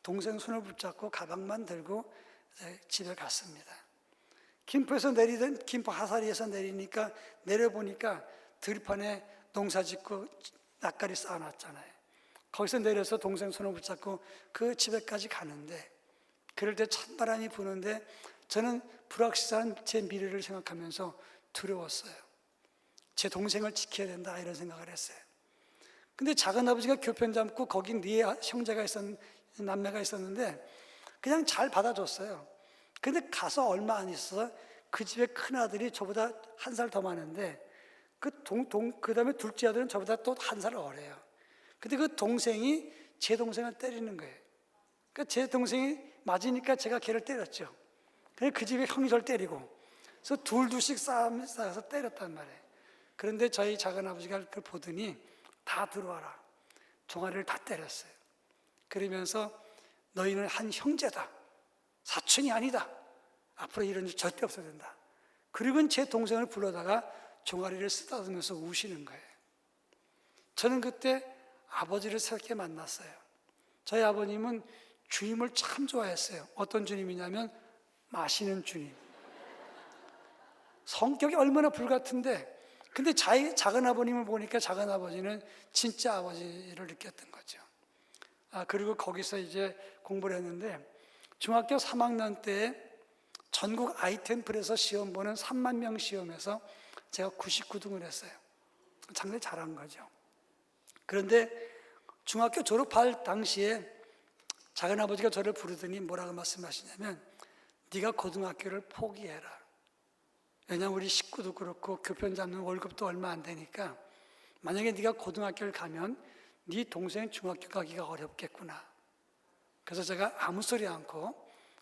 동생 손을 붙잡고 가방만 들고 집에 갔습니다. 김포에서 내리던 김포 하사리에서 내리니까 내려보니까 들판에 농사 짓고 낯가리 쌓아놨잖아요. 거기서 내려서 동생 손을 붙잡고 그 집에까지 가는데 그럴 때 찬바람이 부는데 저는 불확실한 제 미래를 생각하면서 두려웠어요. 제 동생을 지켜야 된다 이런 생각을 했어요. 근데 작은 아버지가 교편 잡고 거기 4 남매가 있었는데 그냥 잘 받아줬어요. 근데 가서 얼마 안 있어서 그 집의 큰 아들이 저보다 1살 더 많은데 그 다음에 둘째 아들은 저보다 또 1살 어려요. 근데 그 동생이 제 동생을 때리는 거예요. 그러니까 제 동생이 맞으니까 제가 걔를 때렸죠. 그래서 그 집에 형이 저를 때리고 그래서 둘씩 싸워서 때렸단 말이에요. 그런데 저희 작은 아버지가 그걸 보더니 다 들어와라. 종아리를 다 때렸어요. 그러면서 너희는 한 형제다. 사촌이 아니다. 앞으로 이런 일 절대 없어야 된다. 그리고 제 동생을 불러다가 종아리를 쓰다듬으면서 우시는 거예요. 저는 그때 아버지를 새롭게 만났어요. 저희 아버님은 주님을 참 좋아했어요. 어떤 주님이냐면 마시는 주님. 성격이 얼마나 불같은데 근데 작은 아버님을 보니까 작은 아버지는 진짜 아버지를 느꼈던 거죠. 그리고 거기서 이제 공부를 했는데 중학교 3학년 때 전국 아이템플에서 시험 보는 3만 명 시험에서 제가 99등을 했어요. 상당히 잘한 거죠. 그런데 중학교 졸업할 당시에 작은 아버지가 저를 부르더니 뭐라고 말씀하시냐면 네가 고등학교를 포기해라. 왜냐하면 우리 식구도 그렇고 교편 잡는 월급도 얼마 안 되니까 만약에 네가 고등학교를 가면 네 동생 중학교 가기가 어렵겠구나. 그래서 제가 아무 소리 않고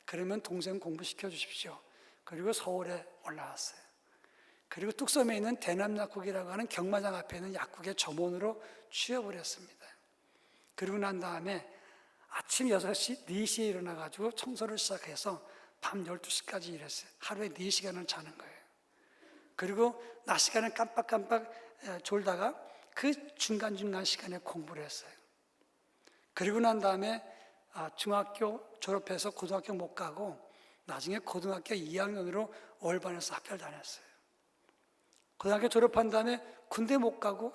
그러면 동생 공부시켜 주십시오. 그리고 서울에 올라왔어요. 그리고 뚝섬에 있는 대남약국이라고 하는 경마장 앞에 있는 약국의 점원으로 취업을 했습니다. 그리고 난 다음에 아침 6시, 4시에 일어나가지고 청소를 시작해서 밤 12시까지 일했어요. 하루에 4시간을 자는 거예요. 그리고 낮 시간에 깜빡깜빡 졸다가 그 중간중간 시간에 공부를 했어요. 그리고 난 다음에 중학교 졸업해서 고등학교 못 가고 나중에 고등학교 2학년으로 월반에서 학교를 다녔어요. 고등학교 졸업한 다음에 군대 못 가고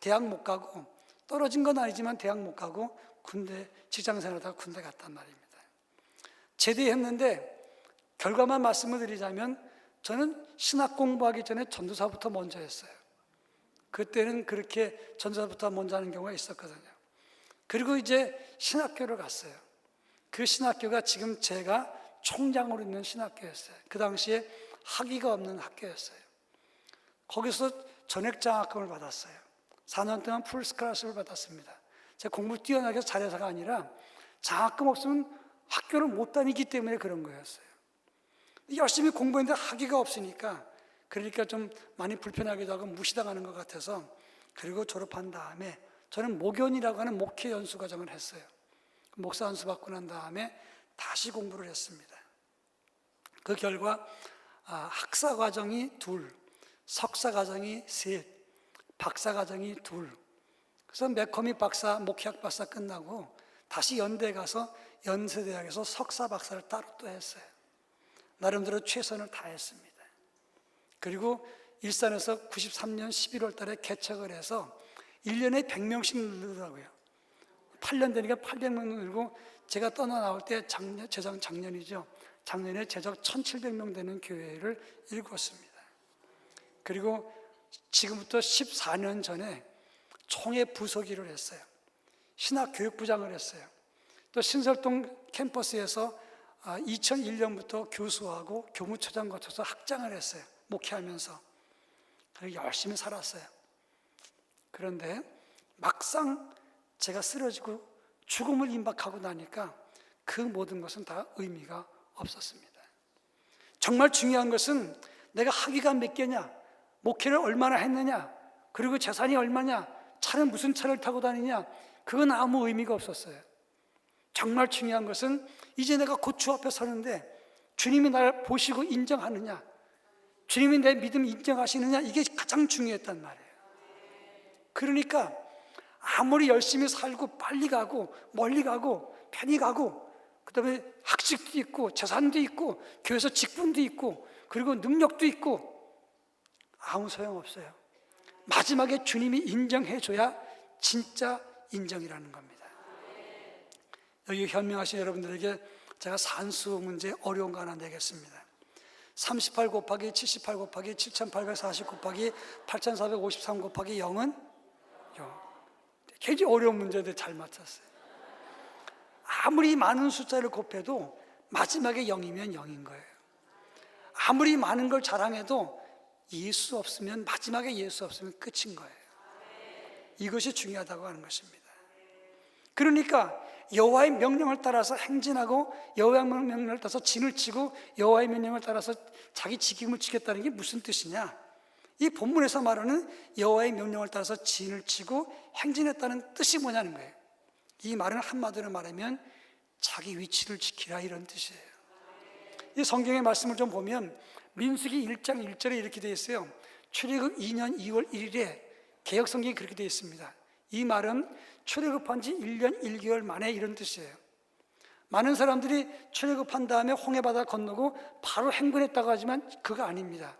대학 못 가고 떨어진 건 아니지만 대학 못 가고 군대 직장생활하다가 군대 갔단 말입니다. 제대했는데 결과만 말씀을 드리자면 저는 신학 공부하기 전에 전도사부터 먼저 했어요. 그때는 그렇게 전도사부터 먼저 하는 경우가 있었거든요. 그리고 이제 신학교를 갔어요. 그 신학교가 지금 제가 총장으로 있는 신학교였어요. 그 당시에 학위가 없는 학교였어요. 거기서 전액장학금을 받았어요. 4년 동안 풀스칼라십을 받았습니다. 제가 공부 뛰어나게 잘해서가 아니라 장학금 없으면 학교를 못 다니기 때문에 그런 거였어요. 열심히 공부했는데 학위가 없으니까 그러니까 좀 많이 불편하기도 하고 무시당하는 것 같아서 그리고 졸업한 다음에 저는 목연이라고 하는 목회 연수 과정을 했어요. 목사 연수 받고 난 다음에 다시 공부를 했습니다. 그 결과 학사 과정이 2, 석사 과정이 3, 박사 과정이 2. 그래서 매커미 박사, 목회학 박사 끝나고 다시 연대 가서 연세대학에서 석사 박사를 따로 또 했어요. 나름대로 최선을 다했습니다. 그리고 일산에서 93년 11월 달에 개척을 해서 1년에 100명씩 늘더라고요. 8년 되니까 800명 늘고, 제가 떠나 나올 때 작년이죠. 작년에 제적 1700명 되는 교회를 일궜습니다. 그리고 지금부터 14년 전에 총회 부서기를 했어요. 신학교육부장을 했어요. 또 신설동 캠퍼스에서 2001년부터 교수하고 교무처장 거쳐서 학장을 했어요. 목회하면서. 그리고 열심히 살았어요. 그런데 막상 제가 쓰러지고 죽음을 임박하고 나니까 그 모든 것은 다 의미가 없었습니다. 정말 중요한 것은 내가 학위가 몇 개냐, 목회를 얼마나 했느냐, 그리고 재산이 얼마냐, 차는 무슨 차를 타고 다니냐, 그건 아무 의미가 없었어요. 정말 중요한 것은 이제 내가 곧 주 앞에 서는데 주님이 나를 보시고 인정하느냐, 주님이 내 믿음 인정하시느냐, 이게 가장 중요했단 말이에요. 그러니까 아무리 열심히 살고 빨리 가고 멀리 가고 편히 가고, 그 다음에 학식도 있고 재산도 있고 교회에서 직분도 있고 그리고 능력도 있고 아무 소용없어요. 마지막에 주님이 인정해 줘야 진짜 인정이라는 겁니다. 여기 현명하신 여러분들에게 제가 산수 문제 어려운 거 하나 내겠습니다. 38 곱하기 78 곱하기 7840 곱하기 8453 곱하기 0은 0. 굉장히 어려운 문제인데 잘 맞췄어요. 아무리 많은 숫자를 곱해도 마지막에 0이면 0인 거예요. 아무리 많은 걸 자랑해도 예수 없으면, 마지막에 예수 없으면 끝인 거예요. 이것이 중요하다고 하는 것입니다. 그러니까 여호와의 명령을 따라서 행진하고 여호와의 명령을 따라서 진을 치고 여호와의 명령을 따라서 자기 직임을 지켰다는 게 무슨 뜻이냐? 이 본문에서 말하는 여호와의 명령을 따라서 진을 치고 행진했다는 뜻이 뭐냐는 거예요. 이 말은 한마디로 말하면 자기 위치를 지키라, 이런 뜻이에요. 이 성경의 말씀을 좀 보면 민수기 1장 1절에 이렇게 되어 있어요. 출애굽 2년 2월 1일에 개역성경이 그렇게 되어 있습니다. 이 말은 출애굽한 지 1년 1개월 만에 이런 뜻이에요. 많은 사람들이 출애굽한 다음에 홍해바다 건너고 바로 행군했다고 하지만 그거 아닙니다.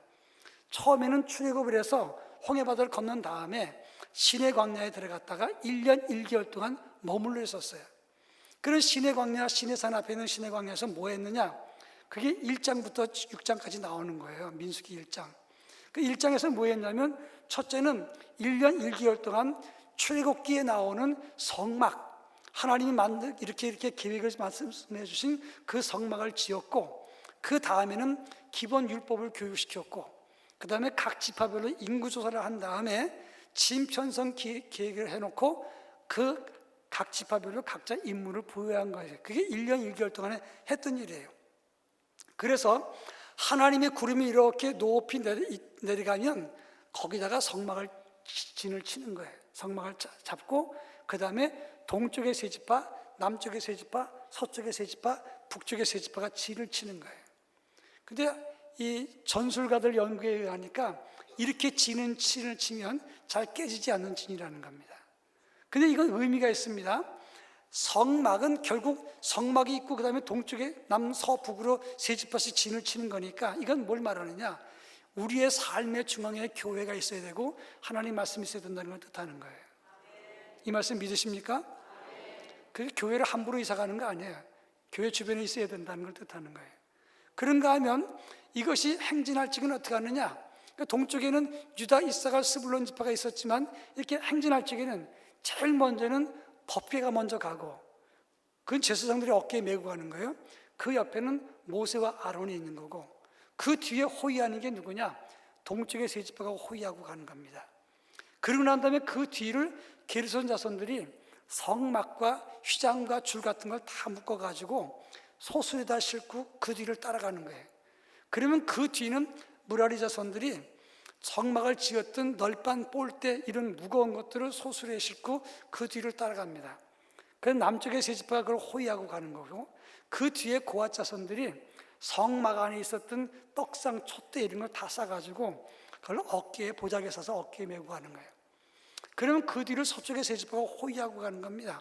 처음에는 출애굽을 해서 홍해바다를 건넌 다음에 시내 광야에 들어갔다가 1년 1개월 동안 머물러 있었어요. 그런 시내 광야, 시내산 앞에 있는 시내 광야에서 뭐 했느냐? 그게 1장부터 6장까지 나오는 거예요. 민수기 1장. 그 1장에서 뭐 했냐면, 첫째는 1년 1개월 동안 출애굽기에 나오는 성막, 하나님이 이렇게 계획을 말씀해 주신 그 성막을 지었고, 그 다음에는 기본 율법을 교육시켰고, 그 다음에 각 지파별로 인구조사를 한 다음에 진 편성 계획을 해놓고 그 각 지파별로 각자 임무를 부여한 거예요. 그게 1년 1개월 동안에 했던 일이에요. 그래서 하나님의 구름이 이렇게 높이 내려가면 거기다가 성막을 진을 치는 거예요. 성막을 잡고 그 다음에 동쪽의 세 지파, 남쪽의 세 지파, 서쪽의 세 지파, 북쪽의 세 지파가 진을 치는 거예요. 근데 이 전술가들 연구에 의하니까 이렇게 진을 치면 잘 깨지지 않는 진이라는 겁니다. 근데 이건 의미가 있습니다. 성막은 결국 성막이 있고 그 다음에 동쪽에 남서북으로 세 지파씩 진을 치는 거니까 이건 뭘 말하느냐? 우리의 삶의 중앙에 교회가 있어야 되고 하나님 말씀이 있어야 된다는 걸 뜻하는 거예요. 이 말씀 믿으십니까? 그 교회를 함부로 이사 가는 거 아니에요. 교회 주변에 있어야 된다는 걸 뜻하는 거예요. 그런가 하면 이것이 행진할 적은 어떻게 하느냐? 동쪽에는 유다, 이사갈, 스불론 지파가 있었지만 이렇게 행진할 적에는 제일 먼저는 법궤가 먼저 가고, 그건 제사장들이 어깨에 메고 가는 거예요. 그 옆에는 모세와 아론이 있는 거고, 그 뒤에 호위하는 게 누구냐? 동쪽의 세 지파가 호위하고 가는 겁니다. 그러고 난 다음에 그 뒤를 게르손 자손들이 성막과 휘장과 줄 같은 걸 다 묶어가지고 소수에다 싣고 그 뒤를 따라가는 거예요. 그러면 그 뒤는 무라리 자손들이 성막을 지었던 널빤 폴대 이런 무거운 것들을 소수에 싣고 그 뒤를 따라갑니다. 그래서 남쪽의 세 지파가 그걸 호위하고 가는 거고, 그 뒤에 고앗 자손들이 성막 안에 있었던 떡상, 촛대 이런 걸 다 싸가지고 그걸 어깨에 보자기에 싸서 어깨에 메고 가는 거예요. 그러면 그 뒤를 서쪽의 세 지파가 호위하고 가는 겁니다.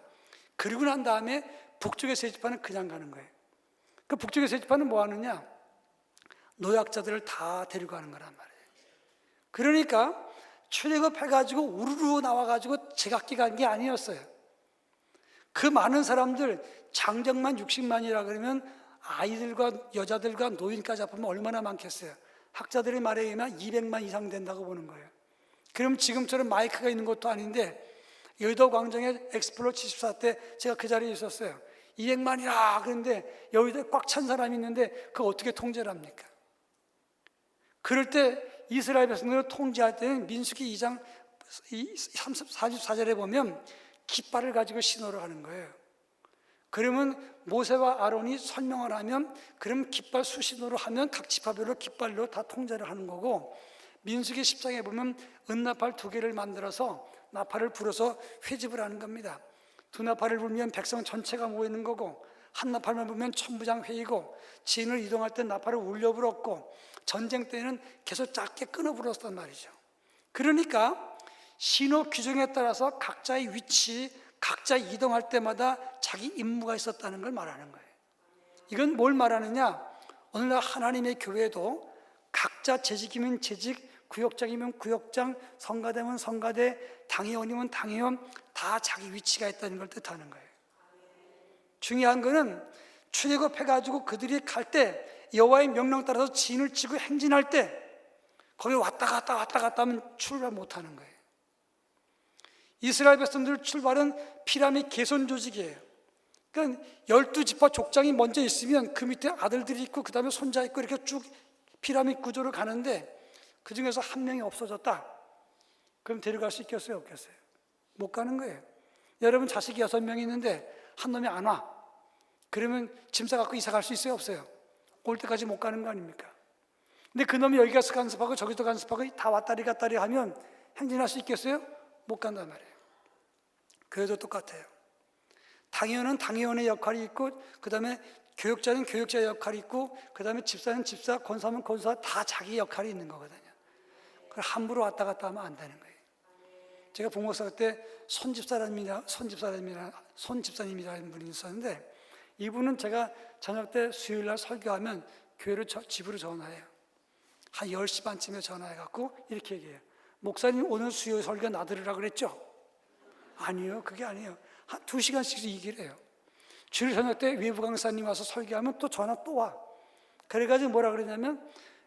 그리고 난 다음에 북쪽의 세 지파는 그냥 가는 거예요. 그 북쪽의 세 지파는 뭐 하느냐? 노약자들을 다 데리고 가는 거란 말이에요. 그러니까 출애굽해가지고 우르르 나와가지고 제각기 간 게 아니었어요. 그 많은 사람들, 장정만 60만이라 그러면 아이들과 여자들과 노인까지 합하면 얼마나 많겠어요. 학자들의 말에 의하면 200만 이상 된다고 보는 거예요. 그럼 지금처럼 마이크가 있는 것도 아닌데 여의도 광장에 엑스플로 74 때 제가 그 자리에 있었어요. 200만이라 그런데 여의도에 꽉 찬 사람이 있는데 그거 어떻게 통제를 합니까? 그럴 때 이스라엘 백성들을 통제할 때는 민수기 2장 44절에 보면 깃발을 가지고 신호를 하는 거예요. 그러면 모세와 아론이 설명을 하면 그럼 깃발 수신호로 하면 각 지파별로 깃발로 다 통제를 하는 거고, 민수기 10장에 보면 은나팔 2개를 만들어서 나팔을 불어서 회집을 하는 겁니다. 두 나팔을 불면 백성 전체가 모이는 거고, 한 나팔만 불면 천부장 회의고, 진을 이동할 때 나팔을 울려 불었고, 전쟁 때는 계속 작게 끊어 불었단 말이죠. 그러니까 신호 규정에 따라서 각자의 위치, 각자 이동할 때마다 자기 임무가 있었다는 걸 말하는 거예요. 이건 뭘 말하느냐? 오늘날 하나님의 교회도 각자 재직이면 재직, 구역장이면 구역장, 성가대면 성가대, 당회원이면 당회원, 다 자기 위치가 있다는 걸 뜻하는 거예요. 중요한 거는 출애굽해가지고 그들이 갈 때 여호와의 명령 따라서 진을 치고 행진할 때 거기 왔다 갔다 하면 출발 못하는 거예요. 이스라엘 백성들 출발은 피라미드 개선 조직이에요. 그러니까 12지파 족장이 먼저 있으면 그 밑에 아들들이 있고 그 다음에 손자 있고 이렇게 쭉 피라미드 구조를 가는데 그 중에서 한 명이 없어졌다. 그럼 데려갈 수 있겠어요? 없겠어요? 못 가는 거예요. 여러분 자식이 6명이 있는데 한 놈이 안 와. 그러면 짐 싸갖고 이사 갈 수 있어요? 없어요? 올 때까지 못 가는 거 아닙니까? 근데 그 놈이 여기 가서 간섭하고 저기도 간섭하고 다 왔다리 갔다리 하면 행진할 수 있겠어요? 못 간단 말이에요. 그래도 똑같아요. 당회원은 당회원의 역할이 있고, 그 다음에 교육자는 교육자의 역할이 있고, 그 다음에 집사는 집사, 권사는 권사, 다 자기 역할이 있는 거거든요. 그걸 함부로 왔다 갔다 하면 안 되는 거예요. 제가 봉목사 때 손집사님이라는 분이 있었는데, 이분은 제가 저녁 때 수요일날 설교하면 교회로 집으로 전화해요. 한 10시 반쯤에 전화해갖고 이렇게 얘기해요. 목사님 오늘 수요일 설교 나들으라 그랬죠? 아니요, 그게 아니에요. 한 2시간씩 얘기를 해요. 주일 저녁 때 외부 강사님 와서 설교하면 또 전화 또 와. 그래가지고 뭐라 그러냐면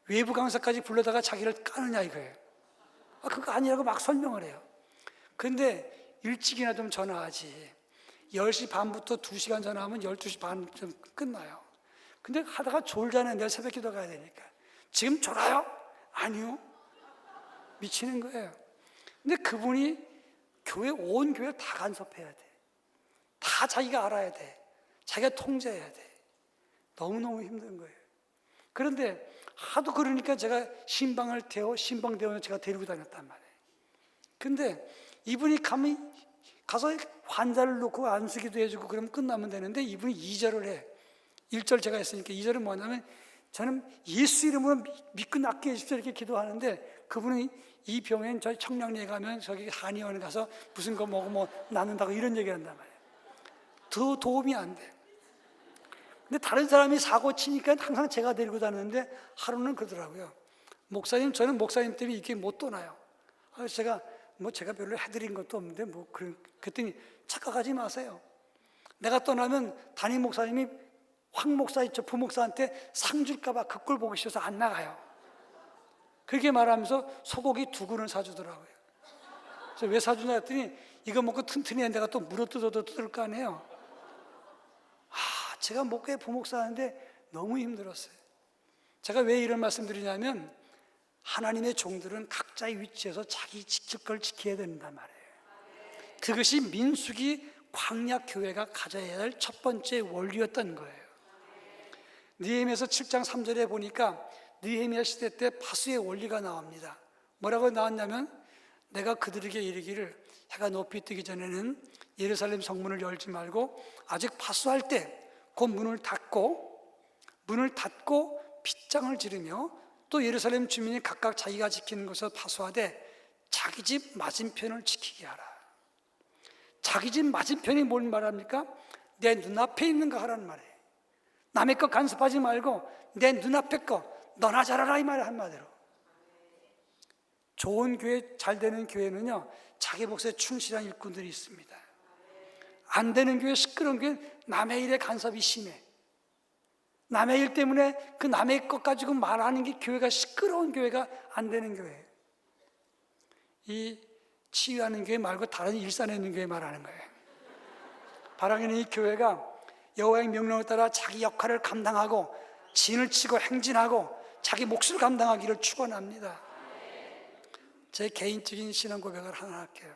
외부 강사까지 불러다가 자기를 까느냐 이거예요. 그거 아니라고 막 설명을 해요. 근데 일찍이나 좀 전화하지. 10시 반부터 2시간 전화하면 12시 반쯤 끝나요. 근데 하다가 졸잖아요. 내일 새벽 기도 가야 되니까. 지금 졸아요? 아니요. 미치는 거예요. 근데 그분이 온 교회 다 간섭해야 돼. 다 자기가 알아야 돼. 자기가 통제해야 돼. 너무너무 힘든 거예요. 그런데 하도 그러니까 제가 신방대원을 제가 데리고 다녔단 말이에요. 근데 이분이 가서 환자를 놓고 안수기도 해주고 그러면 끝나면 되는데 이분이 2절을 해. 1절 제가 했으니까 2절은 뭐냐면 저는 예수 이름으로 믿고 낫게 해주십시오 이렇게 기도하는데 그분은 이 병엔 저희 청량리에 가면 저기 한의원에 가서 무슨 거 먹으면 낫는다고 이런 얘기를 한단 말이에요. 더 도움이 안 돼. 근데 다른 사람이 사고 치니까 항상 제가 데리고 다니는데 하루는 그러더라고요. 목사님 저는 목사님 때문에 이렇게 못 떠나요. 제가 별로 해드린 것도 없는데 그랬더니 착각하지 마세요. 내가 떠나면 담임 목사님이 황 목사 있죠, 부목사한테 상 줄까봐 그 꼴 보기 싫어서 안 나가요. 그렇게 말하면서 소고기 2근을 사주더라고요. 그래서 왜 사주냐 했더니 이거 먹고 튼튼히 내가 또 물어뜯어도 뜯을 거 아니에요. 제가 목회 부목사 하는데 너무 힘들었어요. 제가 왜 이런 말씀 드리냐면 하나님의 종들은 각자의 위치에서 자기 지킬 걸 지켜야 된단 말이에요. 그것이 민수기 광야교회가 가져야 할 첫 번째 원리였던 거예요. 느헤미야서 7장 3절에 보니까 느헤미야 시대 때 파수의 원리가 나옵니다. 뭐라고 나왔냐면 내가 그들에게 이르기를 해가 높이 뜨기 전에는 예루살렘 성문을 열지 말고 아직 파수할 때 그 문을 닫고 빗장을 지르며 또 예루살렘 주민이 각각 자기가 지키는 것을 파수하되 자기 집 맞은편을 지키게 하라. 자기 집 맞은편이 뭘 말합니까? 내 눈앞에 있는 거 하라는 말이에요. 남의 거 간섭하지 말고 내 눈앞에 거 너나 잘하라 이 말이에요. 한마디로 좋은 교회, 잘 되는 교회는요, 자기 몫에 충실한 일꾼들이 있습니다. 안 되는 교회, 시끄러운 교회, 남의 일에 간섭이 심해. 남의 일 때문에 그 남의 것 가지고 말하는 게 교회가 시끄러운 교회가 안 되는 교회예요. 이 치유하는 교회 말고 다른 일산에 있는 교회 말하는 거예요. 바라기는 이 교회가 여호와의 명령을 따라 자기 역할을 감당하고 진을 치고 행진하고 자기 몫을 감당하기를 축원합니다. 제 개인적인 신앙 고백을 하나 할게요.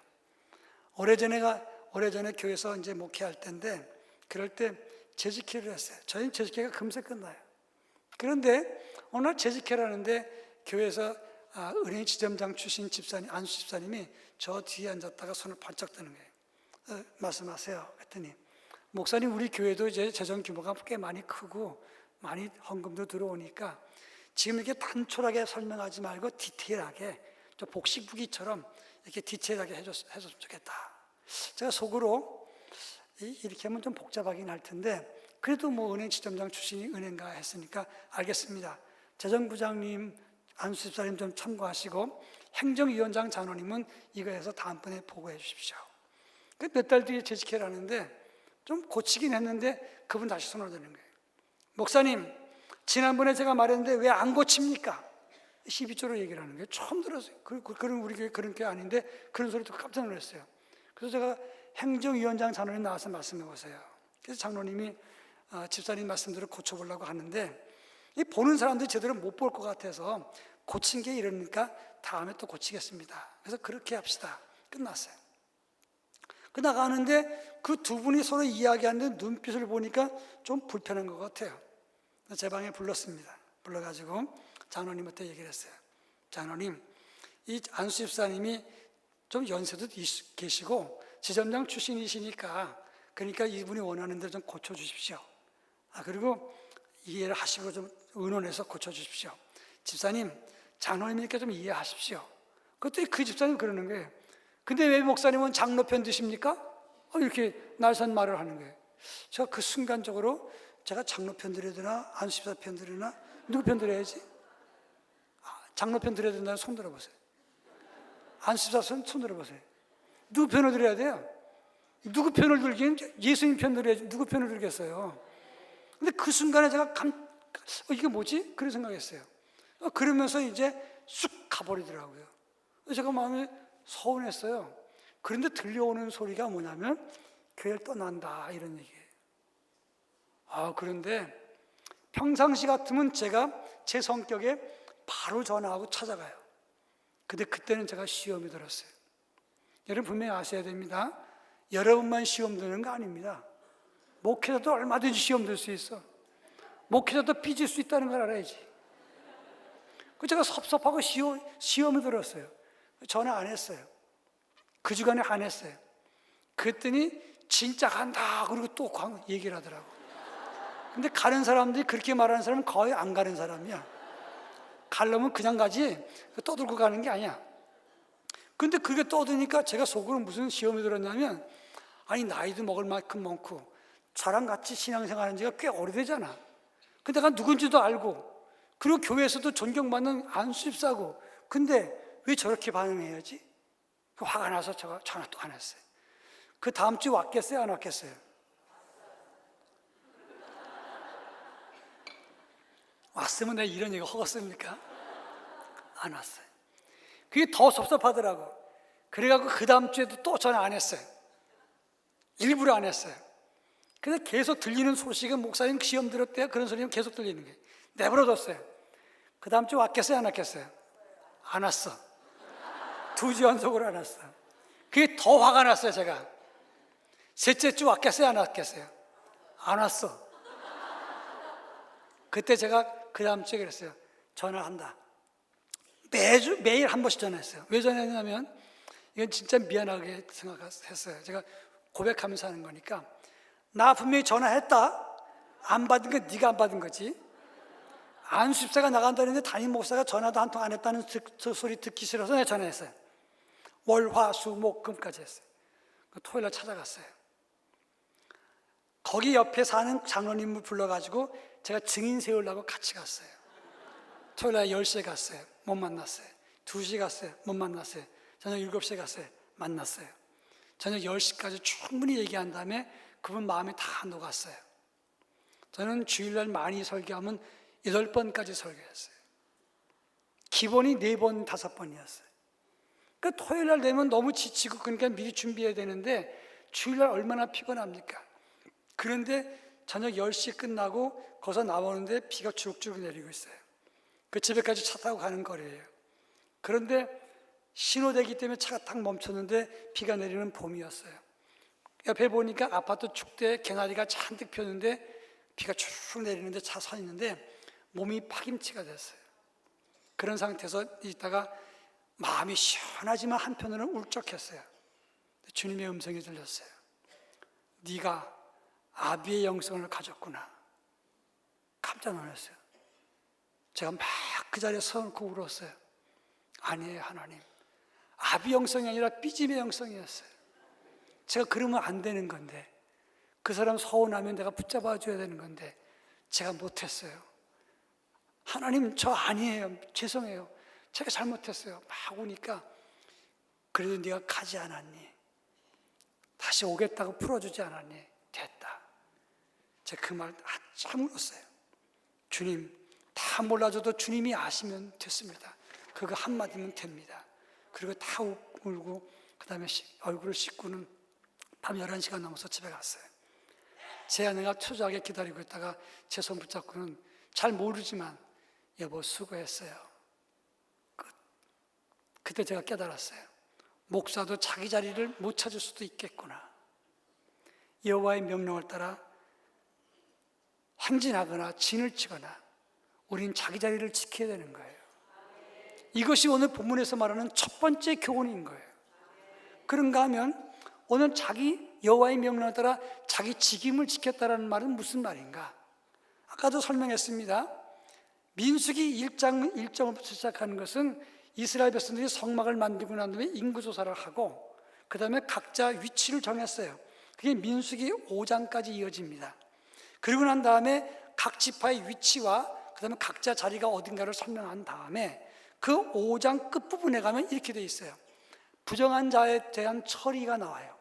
오래전에 교회에서 이제 목회할 때인데, 그럴 때 재직회를 했어요. 저희는 재직회가 금세 끝나요. 그런데 어느 날 재직회를 하는데 교회에서 은행 지점장 출신 집사님, 안수 집사님이 저 뒤에 앉았다가 손을 번쩍 드는 거예요. 말씀하세요. 그랬더니, 목사님, 우리 교회도 이제 재정 규모가 꽤 많이 크고 많이 헌금도 들어오니까 지금 이렇게 단촐하게 설명하지 말고 디테일하게, 저 복식부기처럼 이렇게 디테일하게 해줬으면 좋겠다. 제가 속으로 이렇게 하면 좀 복잡하긴 할 텐데, 그래도 뭐 은행 지점장 출신이 은행가 했으니까 알겠습니다. 재정부장님, 안수집사님 좀 참고하시고 행정위원장 장로님은 이거 해서 다음번에 보고해 주십시오. 몇 달 뒤에 재직회를 하는데 좀 고치긴 했는데 그분 다시 손을 드는 거예요. 목사님, 지난번에 제가 말했는데 왜 안 고칩니까? 12조로 얘기를 하는 거예요. 처음 들었어요. 그런 우리 교회 그런 교회 아닌데 그런 소리 듣고 깜짝 놀랐어요. 그래서 제가 행정위원장 장로님 나와서 말씀해 보세요. 그래서 장로님이 집사님 말씀대로 고쳐보려고 하는데, 이 보는 사람들이 제대로 못 볼 것 같아서 고친 게 이러니까 다음에 또 고치겠습니다. 그래서 그렇게 합시다. 끝났어요. 그 나가는데 그 두 분이 서로 이야기하는데 눈빛을 보니까 좀 불편한 것 같아요. 제 방에 불렀습니다. 불러가지고 장로님한테 얘기를 했어요. 장로님, 이 안수 집사님이 좀 연세도 계시고 지점장 출신이시니까, 그러니까 이분이 원하는 대로 좀 고쳐주십시오. 그리고 이해를 하시고 좀 의논해서 고쳐주십시오. 집사님, 장로님이니까 좀 이해하십시오. 그랬더니 그 집사님 그러는 거예요. 근데 왜 목사님은 장로 편 드십니까? 이렇게 날선 말을 하는 거예요. 제가 그 순간적으로 제가 장로 편 들여야 되나, 안수집사 편 들여나, 누구 편 들여야지? 장로 편 들여야 된다면 손 들어보세요. 안수집사 손 들어보세요. 누구 편을 들여야 돼요? 누구 편을 들기엔 예수님 편 들어야지 누구 편을 들겠어요. 근데 그 순간에 제가 이게 뭐지? 그런 생각했어요. 그러면서 이제 쑥 가버리더라고요. 제가 마음이 서운했어요. 그런데 들려오는 소리가 뭐냐면 교회를 떠난다, 이런 얘기예요. 그런데 평상시 같으면 제가 제 성격에 바로 전화하고 찾아가요. 근데 그때는 제가 시험이 들었어요. 여러분 분명히 아셔야 됩니다. 여러분만 시험 드는 거 아닙니다. 목회자도 얼마든지 시험 들 수 있어. 목회자도 삐질 수 있다는 걸 알아야지. 제가 섭섭하고 시험이 들었어요. 전화 안 했어요. 그 주간에 안 했어요. 그랬더니 진짜 간다 그리고 또 얘기를 하더라고. 근데 가는 사람들이 그렇게 말하는 사람은 거의 안 가는 사람이야. 가려면 그냥 가지 떠들고 가는 게 아니야. 근데 그게 떠드니까 제가 속으로 무슨 시험이 들었냐면, 아니 나이도 먹을 만큼 많고 저랑 같이 신앙생활 한 지가 꽤 오래되잖아. 근데 내가 누군지도 알고, 그리고 교회에서도 존경받는 안수집사고, 근데 왜 저렇게 반응해야지? 화가 나서 제가 전화 또 안 했어요. 그 다음 주 왔겠어요, 안 왔겠어요? 왔으면 내가 이런 얘기 허겠습니까? 안 왔어요. 그게 더 섭섭하더라고. 그래갖고 그 다음 주에도 또 전화 안 했어요. 일부러 안 했어요. 근데 계속 들리는 소식은 목사님 시험 들었대요, 그런 소리는 계속 들리는 거예요. 내버려뒀어요. 그 다음 주 왔겠어요, 안 왔겠어요? 안 왔어. 2주 연속으로 안 왔어. 그게 더 화가 났어요, 제가. 셋째 주 왔겠어요, 안 왔겠어요? 안 왔어. 그때 제가 그 다음 주에 그랬어요. 전화한다. 매일 한 번씩 전화했어요. 왜 전화했냐면, 이건 진짜 미안하게 생각했어요. 제가 고백하면서 하는 거니까. 나 분명히 전화했다. 안 받은 건 네가 안 받은 거지. 안수집사가 나간다는데 담임 목사가 전화도 한 통 안 했다는 소리 듣기 싫어서 내가 전화했어요. 월, 화, 수, 목, 금까지 했어요. 토요일 날 찾아갔어요. 거기 옆에 사는 장로님을 불러가지고 제가 증인 세우려고 같이 갔어요. 토요일 날 10시에 갔어요. 못 만났어요. 2시 갔어요. 못 만났어요. 저녁 7시에 갔어요. 만났어요. 저녁 10시까지 충분히 얘기한 다음에 그분 마음이 다 녹았어요. 저는 주일날 많이 설교하면 8번까지 설교했어요. 기본이 4번, 5번이었어요. 그러니까 토요일날 되면 너무 지치고 그러니까 미리 준비해야 되는데 주일날 얼마나 피곤합니까? 그런데 저녁 10시 끝나고 거기서 나오는데 비가 주룩주룩 내리고 있어요. 그 집에까지 차 타고 가는 거리예요. 그런데 신호대기 때문에 차가 딱 멈췄는데 비가 내리는 봄이었어요. 옆에 보니까 아파트 축대에 개나리가 잔뜩 폈는데 비가 쭉 내리는데 차 서 있는데 몸이 파김치가 됐어요. 그런 상태에서 있다가 마음이 시원하지만 한편으로는 울적했어요. 주님의 음성이 들렸어요. 네가 아비의 영성을 가졌구나. 깜짝 놀랐어요. 제가 막 그 자리에 서놓고 울었어요. 아니에요, 하나님. 아비 영성이 아니라 삐짐의 영성이었어요. 제가 그러면 안 되는 건데, 그 사람 서운하면 내가 붙잡아 줘야 되는 건데 제가 못했어요. 하나님, 저 아니에요. 죄송해요. 제가 잘못했어요. 막 우니까 그래도 네가 가지 않았니? 다시 오겠다고 풀어주지 않았니? 됐다. 제가 그 말 한참 울었어요. 주님, 다 몰라줘도 주님이 아시면 됐습니다. 그거 한마디면 됩니다. 그리고 다 울고 그 다음에 얼굴을 씻고는 밤 11시가 넘어서 집에 갔어요. 제 아내가 초조하게 기다리고 있다가 제 손 붙잡고는 잘 모르지만 여보 수고했어요. 그때 제가 깨달았어요. 목사도 자기 자리를 못 찾을 수도 있겠구나. 여호와의 명령을 따라 행진하거나 진을 치거나 우린 자기 자리를 지켜야 되는 거예요. 이것이 오늘 본문에서 말하는 첫 번째 교훈인 거예요. 그런가 하면 오늘 자기 여호와의 명령을 따라 자기 직임을 지켰다는 말은 무슨 말인가? 아까도 설명했습니다. 민수기 1장 1절부터 시작하는 것은 이스라엘 백성들이 성막을 만들고 난 다음에 인구조사를 하고 그 다음에 각자 위치를 정했어요. 그게 민수기 5장까지 이어집니다. 그리고 난 다음에 각 지파의 위치와 그 다음에 각자 자리가 어딘가를 설명한 다음에 그 5장 끝부분에 가면 이렇게 돼 있어요. 부정한 자에 대한 처리가 나와요.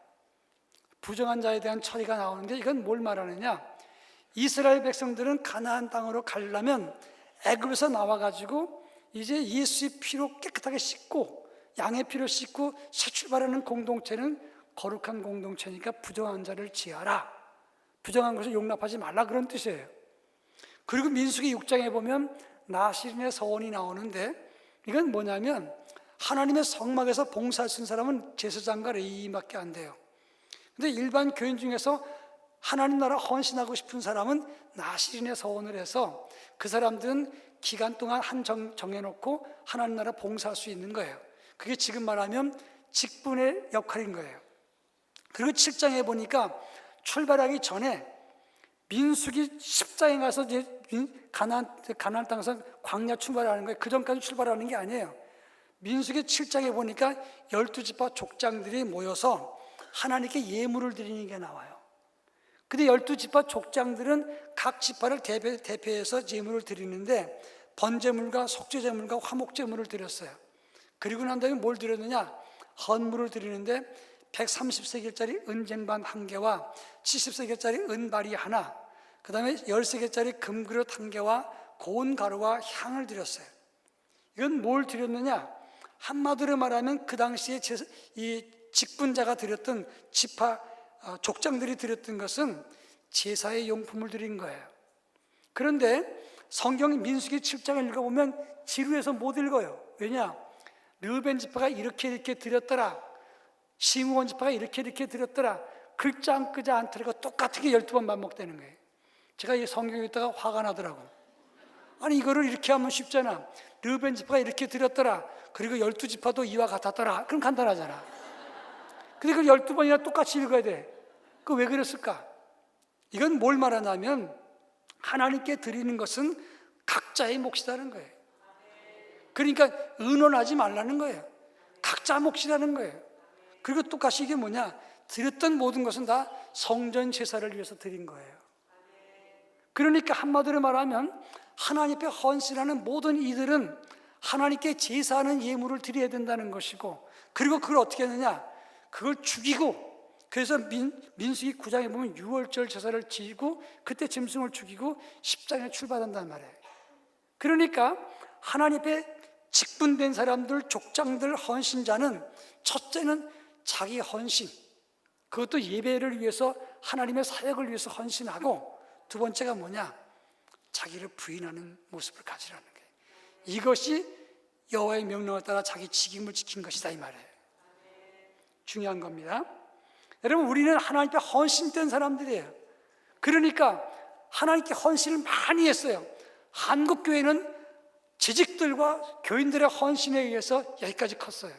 부정한 자에 대한 처리가 나오는데 이건 뭘 말하느냐? 이스라엘 백성들은 가나안 땅으로 가려면 애굽에서 나와가지고 이제 예수의 피로 깨끗하게 씻고 양의 피로 씻고 새 출발하는 공동체는 거룩한 공동체니까 부정한 자를 지하라. 부정한 것을 용납하지 말라 그런 뜻이에요. 그리고 민수기 6장에 보면 나실인의 서원이 나오는데 이건 뭐냐면 하나님의 성막에서 봉사할 수 있는 사람은 제사장과 레위인밖에 안 돼요. 근데 일반 교인 중에서 하나님 나라 헌신하고 싶은 사람은 나실인의 서원을 해서 그 사람들은 기간 동안 정해놓고 하나님 나라 봉사할 수 있는 거예요. 그게 지금 말하면 직분의 역할인 거예요. 그리고 7장에 보니까 출발하기 전에 민수기 10장에 가서 이제 가나안 땅에서 광야 출발하는 거예요. 그 전까지 출발하는 게 아니에요. 민수기 7장에 보니까 12지파 족장들이 모여서 하나님께 예물을 드리는 게 나와요. 근데 12지파 족장들은 각 지파를 대표해서 예물을 드리는데 번제물과 속죄제물과 화목제물을 드렸어요. 그리고 난 다음에 뭘 드렸느냐? 헌물을 드리는데 130세겔짜리 은쟁반 1개와 70세겔짜리 은발이 하나, 그 다음에 10세겔짜리 금그릇 1개와 고운 가루와 향을 드렸어요. 이건 뭘 드렸느냐? 한마디로 말하면 그 당시에 이 직분자가 드렸던 지파 족장들이 드렸던 것은 제사의 용품을 드린 거예요. 그런데 성경 민수기 7장을 읽어보면 지루해서 못 읽어요. 왜냐? 르우벤 지파가 이렇게 드렸더라, 시므온 지파가 이렇게 드렸더라, 글자 안 끄자 안 틀리고 똑같은 게 12번 반복되는 거예요. 제가 이 성경 읽다가 화가 나더라고. 아니 이거를 이렇게 하면 쉽잖아. 르우벤 지파가 이렇게 드렸더라, 그리고 12지파도 이와 같았더라. 그럼 간단하잖아. 근데 그 12번이나 똑같이 읽어야 돼. 그 왜 그랬을까? 이건 뭘 말하냐면 하나님께 드리는 것은 각자의 몫이라는 거예요. 그러니까 의논하지 말라는 거예요. 각자 몫이라는 거예요. 그리고 똑같이 이게 뭐냐? 드렸던 모든 것은 다 성전 제사를 위해서 드린 거예요. 그러니까 한마디로 말하면 하나님 앞에 헌신하는 모든 이들은 하나님께 제사하는 예물을 드려야 된다는 것이고, 그리고 그걸 어떻게 하느냐, 그걸 죽이고, 그래서 민수기 9장에 보면 6월절 제사를 지고 그때 짐승을 죽이고 십자가에 출발한단 말이에요. 그러니까 하나님 앞에 직분된 사람들, 족장들, 헌신자는 첫째는 자기 헌신, 그것도 예배를 위해서, 하나님의 사역을 위해서 헌신하고, 두 번째가 뭐냐, 자기를 부인하는 모습을 가지라는 거예요. 이것이 여호와의 명령을 따라 자기 직임을 지킨 것이다, 이 말이에요. 중요한 겁니다. 여러분, 우리는 하나님께 헌신된 사람들이에요. 그러니까 하나님께 헌신을 많이 했어요. 한국교회는 재직들과 교인들의 헌신에 의해서 여기까지 컸어요.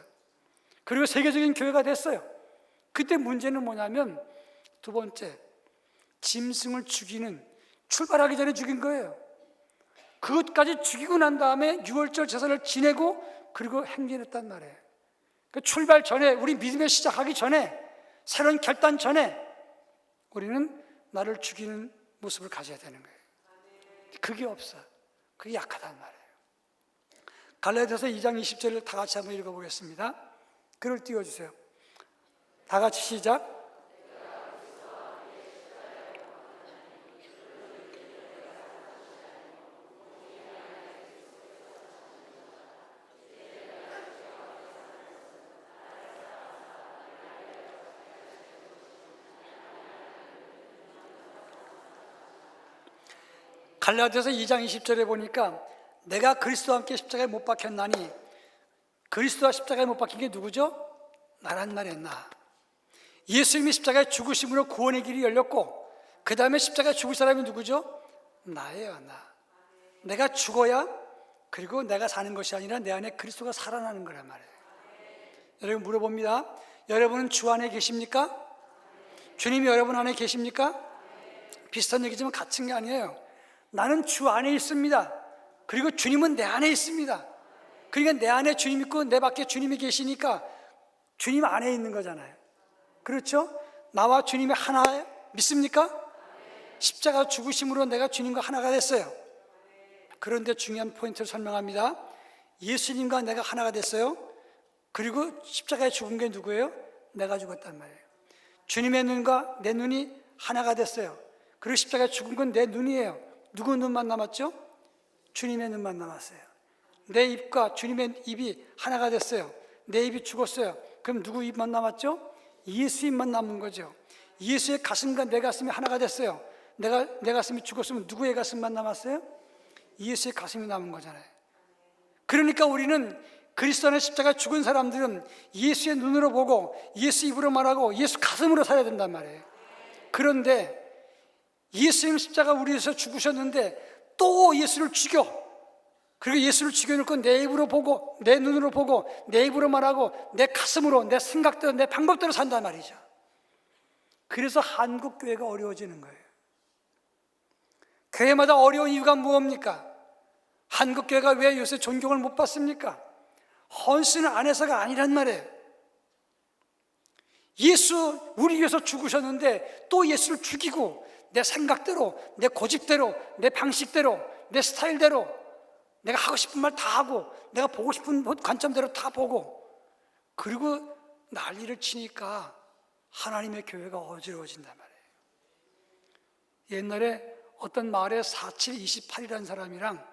그리고 세계적인 교회가 됐어요. 그때 문제는 뭐냐면, 두 번째, 짐승을 죽이는, 출발하기 전에 죽인 거예요. 그것까지 죽이고 난 다음에 6월절 제사를 지내고 그리고 행진했단 말이에요. 그 출발 전에, 우리 믿음의 시작하기 전에, 새로운 결단 전에 우리는 나를 죽이는 모습을 가져야 되는 거예요. 그게 없어. 그게 약하단 말이에요. 갈라디아서 2장 20절을 다 같이 한번 읽어보겠습니다. 글을 띄워주세요. 다 같이 시작. 갈라디아서 2장 20절에 보니까 내가 그리스도와 함께 십자가에 못 박혔나니, 그리스도와 십자가에 못 박힌 게 누구죠? 나란 말이야, 나. 예수님이 십자가에 죽으심으로 구원의 길이 열렸고, 그 다음에 십자가에 죽을 사람이 누구죠? 나예요, 나. 내가 죽어야, 그리고 내가 사는 것이 아니라 내 안에 그리스도가 살아나는 거란 말이에요. 여러분, 물어봅니다. 여러분은 주 안에 계십니까? 주님이 여러분 안에 계십니까? 비슷한 얘기지만 같은 게 아니에요. 나는 주 안에 있습니다. 그리고 주님은 내 안에 있습니다. 그러니까 내 안에 주님 있고 내 밖에 주님이 계시니까 주님 안에 있는 거잖아요. 그렇죠? 나와 주님이 하나예요? 믿습니까? 십자가 죽으심으로 내가 주님과 하나가 됐어요. 그런데 중요한 포인트를 설명합니다. 예수님과 내가 하나가 됐어요. 그리고 십자가에 죽은 게 누구예요? 내가 죽었단 말이에요. 주님의 눈과 내 눈이 하나가 됐어요. 그리고 십자가에 죽은 건 내 눈이에요. 누구 눈만 남았죠? 주님의 눈만 남았어요. 내 입과 주님의 입이 하나가 됐어요. 내 입이 죽었어요. 그럼 누구 입만 남았죠? 예수 입만 남은 거죠. 예수의 가슴과 내 가슴이 하나가 됐어요. 내 가슴이 죽었으면 누구의 가슴만 남았어요? 예수의 가슴이 남은 거잖아요. 그러니까 우리는 그리스도 안에 십자가에 죽은 사람들은 예수의 눈으로 보고 예수 입으로 말하고 예수 가슴으로 살아야 된단 말이에요. 그런데 예수님 십자가 우리 위해서 죽으셨는데 또 예수를 죽여, 그리고 예수를 죽여놓고 내 입으로 보고 내 눈으로 보고 내 입으로 말하고 내 가슴으로, 내 생각대로, 내 방법대로 산단 말이죠. 그래서 한국교회가 어려워지는 거예요. 교회마다 어려운 이유가 무엇입니까? 한국교회가 왜 요새 존경을 못 받습니까? 헌신을 안 해서가 아니란 말이에요. 예수 우리 위해서 죽으셨는데 또 예수를 죽이고 내 생각대로, 내 고집대로, 내 방식대로, 내 스타일대로 내가 하고 싶은 말 다 하고 내가 보고 싶은 관점대로 다 보고, 그리고 난리를 치니까 하나님의 교회가 어지러워진단 말이에요. 옛날에 어떤 마을에 4728이라는 사람이랑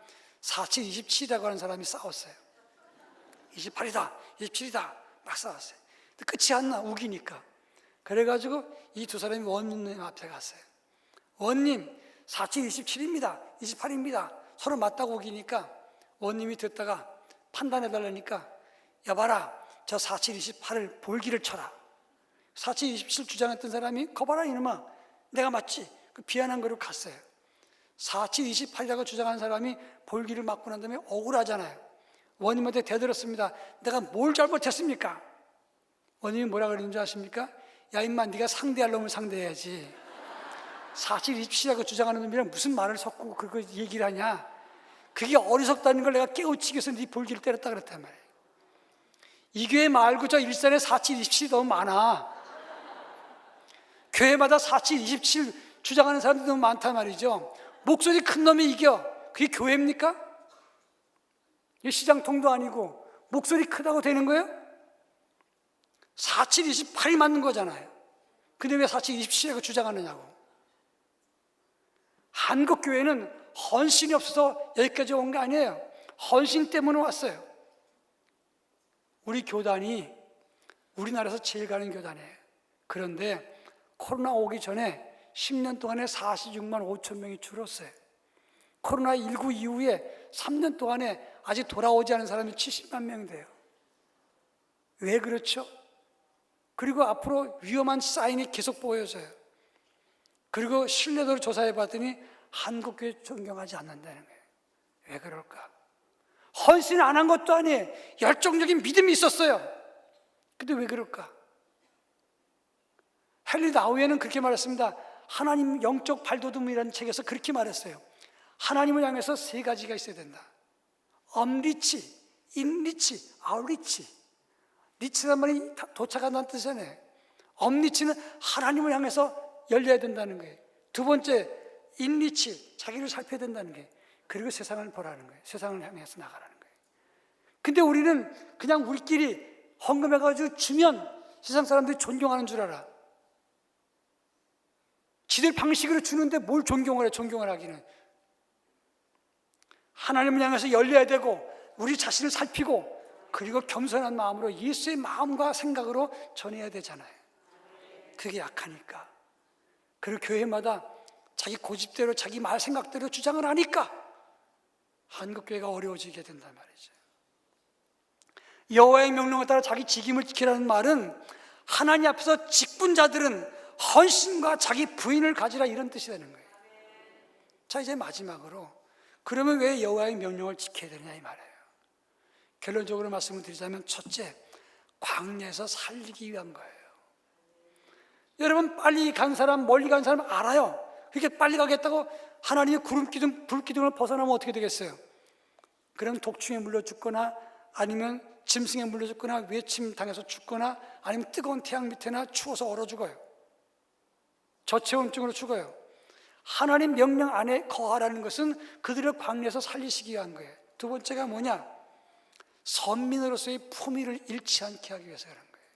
4727이라고 하는 사람이 싸웠어요. 28이다, 27이다 막 싸웠어요. 근데 끝이 안 나, 우기니까. 그래가지고 이 두 사람이 원님 앞에 갔어요. 원님, 4727입니다, 28입니다. 서로 맞다고 우기니까 원님이 듣다가 판단해달라니까, 여봐라, 저 4728을 볼기를 쳐라. 4727 주장했던 사람이, 거봐라 이놈아, 내가 맞지? 그 비아난 거로 갔어요. 4728이라고 주장한 사람이 볼기를 맞고 난 다음에 억울하잖아요. 원님한테 대들었습니다. 내가 뭘 잘못했습니까? 원님이 뭐라 그러는 줄 아십니까? 야 임마, 네가 상대할 놈을 상대해야지. 4727이라고 주장하는 놈이랑 무슨 말을 섞고 그거 얘기를 하냐? 그게 어리석다는 걸 내가 깨우치기 위해서 네 볼기를 때렸다 그랬단 말이에요. 이 교회 말고 저 일산에 4727이 너무 많아. 교회마다 4727 주장하는 사람들이 너무 많단 말이죠. 목소리 큰 놈이 이겨. 그게 교회입니까? 이 시장통도 아니고 목소리 크다고 되는 거예요? 4728이 맞는 거잖아요. 근데 왜 4727이라고 주장하느냐고. 한국교회는 헌신이 없어서 여기까지 온 게 아니에요. 헌신 때문에 왔어요. 우리 교단이 우리나라에서 제일 가는 교단이에요. 그런데 코로나 오기 전에 10년 동안에 46만 5천 명이 줄었어요. 코로나19 이후에 3년 동안에 아직 돌아오지 않은 사람이 70만 명 돼요. 왜 그렇죠? 그리고 앞으로 위험한 사인이 계속 보여져요. 그리고 신뢰도를 조사해 봤더니 한국교회 존경하지 않는다는 거예요. 왜 그럴까? 헌신 안 한 것도 아니에요. 열정적인 믿음이 있었어요. 근데 왜 그럴까? 헨리 나우에는 그렇게 말했습니다. 하나님 영적 발돋움이라는 책에서 그렇게 말했어요. 하나님을 향해서 세 가지가 있어야 된다. 엄리치, 인리치, 아웃리치. 리치란 말이 도착한다는 뜻이잖아요. 엄리치는 하나님을 향해서 열려야 된다는 거예요. 두 번째, 인리치, 자기를 살펴야 된다는 거예요. 그리고 세상을 보라는 거예요. 세상을 향해서 나가라는 거예요. 근데 우리는 그냥 우리끼리 헌금해가지고 주면 세상 사람들이 존경하는 줄 알아. 지들 방식으로 주는데 뭘 존경을 해, 존경을 하기는. 하나님을 향해서 열려야 되고 우리 자신을 살피고 그리고 겸손한 마음으로 예수의 마음과 생각으로 전해야 되잖아요. 그게 약하니까. 그리고 교회마다 자기 고집대로 자기 말 생각대로 주장을 하니까 한국교회가 어려워지게 된단 말이죠. 여호와의 명령에 따라 자기 직임을 지키라는 말은 하나님 앞에서 직분자들은 헌신과 자기 부인을 가지라 이런 뜻이 되는 거예요. 자, 이제 마지막으로 그러면 왜 여호와의 명령을 지켜야 되느냐 이 말이에요. 결론적으로 말씀을 드리자면 첫째, 광야에서 살리기 위한 거예요. 여러분 빨리 간 사람, 멀리 간 사람 알아요. 그렇게 빨리 가겠다고 하나님의 구름기둥, 불기둥을 벗어나면 어떻게 되겠어요? 그럼 독충에 물려 죽거나 아니면 짐승에 물려 죽거나 외침 당해서 죽거나 아니면 뜨거운 태양 밑에나 추워서 얼어 죽어요. 저체온증으로 죽어요. 하나님 명령 안에 거하라는 것은 그들을 광야에서 살리시기 위한 거예요. 두 번째가 뭐냐? 선민으로서의 품위를 잃지 않게 하기 위해서 그런 거예요.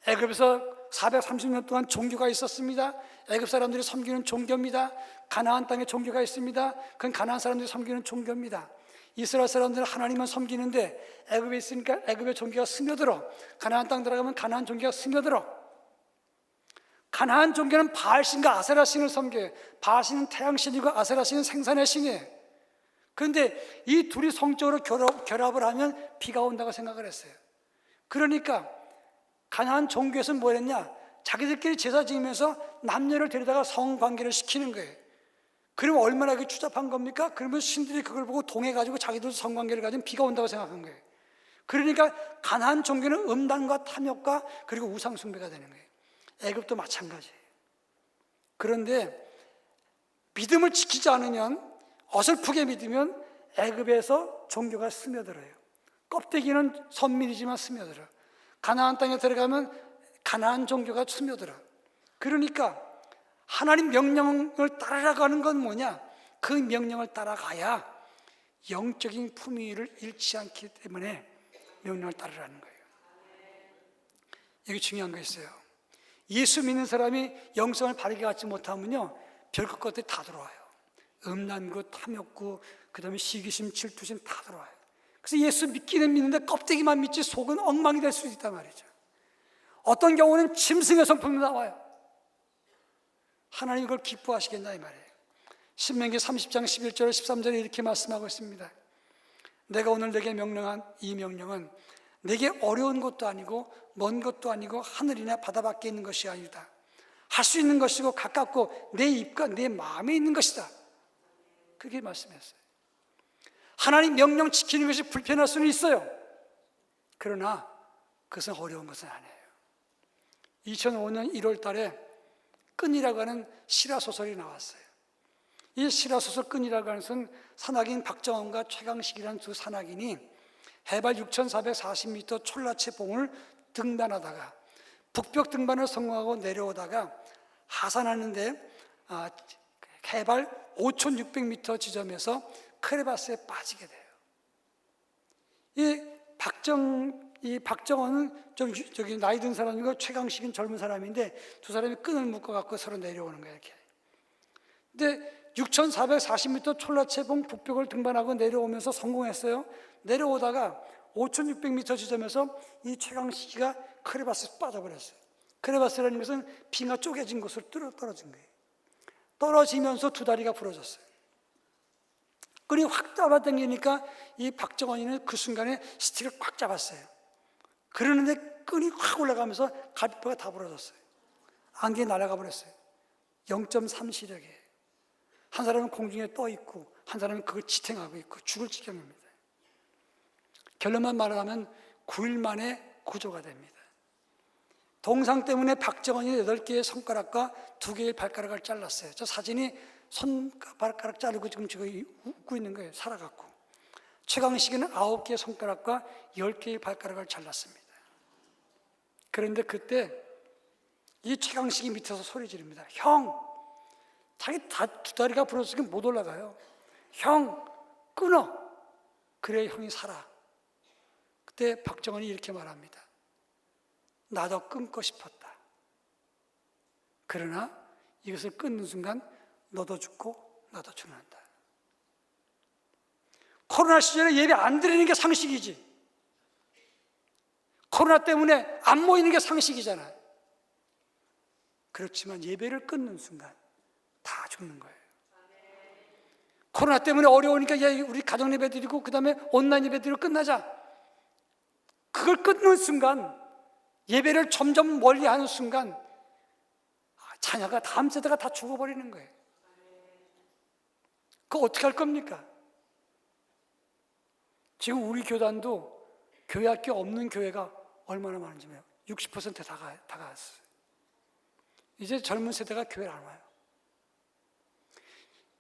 애굽에서 430년 동안 종교가 있었습니다. 애굽 사람들이 섬기는 종교입니다. 가나안 땅에 종교가 있습니다. 그건 가나안 사람들이 섬기는 종교입니다. 이스라엘 사람들은 하나님만 섬기는데 애굽에 있으니까 애굽의 종교가 스며들어. 가나안 땅 들어가면 가나안 종교가 스며들어. 가나안 종교는 바알신과 아세라 신을 섬겨요. 바알신은 태양신이고 아세라 신은 생산의 신이에요. 그런데 이 둘이 성적으로 결합을 하면 비가 온다고 생각을 했어요. 그러니까 가나안 종교에서는 뭐 했냐? 자기들끼리 제사 지으면서 남녀를 데려다가 성관계를 시키는 거예요. 그러면 얼마나 그게 추잡한 겁니까? 그러면 신들이 그걸 보고 동해가지고 자기들도 성관계를 가지면 비가 온다고 생각한 거예요. 그러니까 가나안 종교는 음란과 탐욕과 그리고 우상 숭배가 되는 거예요. 애굽도 마찬가지예요. 그런데 믿음을 지키지 않으면, 어설프게 믿으면 애굽에서 종교가 스며들어요. 껍데기는 선민이지만 스며들어. 가나안 땅에 들어가면 가나안 종교가 스며들어. 그러니까 하나님 명령을 따라가는 건 뭐냐? 그 명령을 따라가야 영적인 품위를 잃지 않기 때문에 명령을 따르라는 거예요. 여기 중요한 거 있어요. 예수 믿는 사람이 영성을 바르게 갖지 못하면요, 별것 것들이 다 들어와요. 음란구, 탐욕구, 그 다음에 시기심, 질투심 다 들어와요. 그래서 예수 믿기는 믿는데 껍데기만 믿지 속은 엉망이 될 수 있단 말이죠. 어떤 경우는 짐승의 성품이 나와요. 하나님 이걸 기뻐하시겠냐 이 말이에요. 신명기 30장 11절 13절에 이렇게 말씀하고 있습니다. 내가 오늘 내게 명령한 이 명령은 내게 어려운 것도 아니고 먼 것도 아니고 하늘이나 바다 밖에 있는 것이 아니다. 할 수 있는 것이고 가깝고 내 입과 내 마음에 있는 것이다. 그렇게 말씀했어요. 하나님 명령 지키는 것이 불편할 수는 있어요. 그러나 그것은 어려운 것은 아니에요. 2005년 1월 달에 끈이라고 하는 실화소설이 나왔어요. 이 실화소설 끈이라고 하는 것은 산악인 박정원과 최강식이라는 두 산악인이 해발 6,440m 촐라체 봉을 등반하다가 북벽 등반을 성공하고 내려오다가 하산하는데 해발 5,600m 지점에서 크레바스에 빠지게 돼요. 이 박정원은 좀 저기 나이 든 사람이고 최강식은 젊은 사람인데 두 사람이 끈을 묶어갖고 서로 내려오는 거예요, 이렇게. 근데 6,440m 촐라체봉 북벽을 등반하고 내려오면서 성공했어요. 내려오다가 5,600m 지점에서 이 최강식이가 크레바스에 빠져버렸어요. 크레바스라는 것은 빙하 쪼개진 곳으로 떨어진 거예요. 떨어지면서 두 다리가 부러졌어요. 끈이 확 잡아당기니까 이 박정원이는 그 순간에 스틱을 꽉 잡았어요. 그러는데 끈이 확 올라가면서 갈비뼈가 다 부러졌어요. 안개에 날아가 버렸어요. 0.3시력에. 한 사람은 공중에 떠 있고 한 사람은 그걸 지탱하고 있고 죽을 지경입니다. 결론만 말하면 9일 만에 구조가 됩니다. 동상 때문에 박정원이 8개의 손가락과 2개의 발가락을 잘랐어요. 저 사진이 손발가락 자르고 지금 웃고 있는 거예요. 살아갖고. 최강식이는 9개의 손가락과 10개의 발가락을 잘랐습니다. 그런데 그때 이 최강식이 밑에서 소리 지릅니다. 형! 자기 두 다리가 부러졌으니까 못 올라가요. 형! 끊어! 그래 형이 살아. 그때 박정원이 이렇게 말합니다. 나도 끊고 싶었다. 그러나 이것을 끊는 순간 너도 죽고 나도 죽는다. 코로나 시절에 예배 안 드리는 게 상식이지. 코로나 때문에 안 모이는 게 상식이잖아요. 그렇지만 예배를 끊는 순간 다 죽는 거예요. 코로나 때문에 어려우니까 우리 가정 예배 드리고 그 다음에 온라인 예배 드리고 끝나자. 그걸 끊는 순간, 예배를 점점 멀리하는 순간 자녀가 다음 세대가 다 죽어버리는 거예요. 그거 어떻게 할 겁니까? 지금 우리 교단도 교회 학교 없는 교회가 얼마나 많은지 몰라요. 60% 다 갔어요. 이제 젊은 세대가 교회를 안 와요.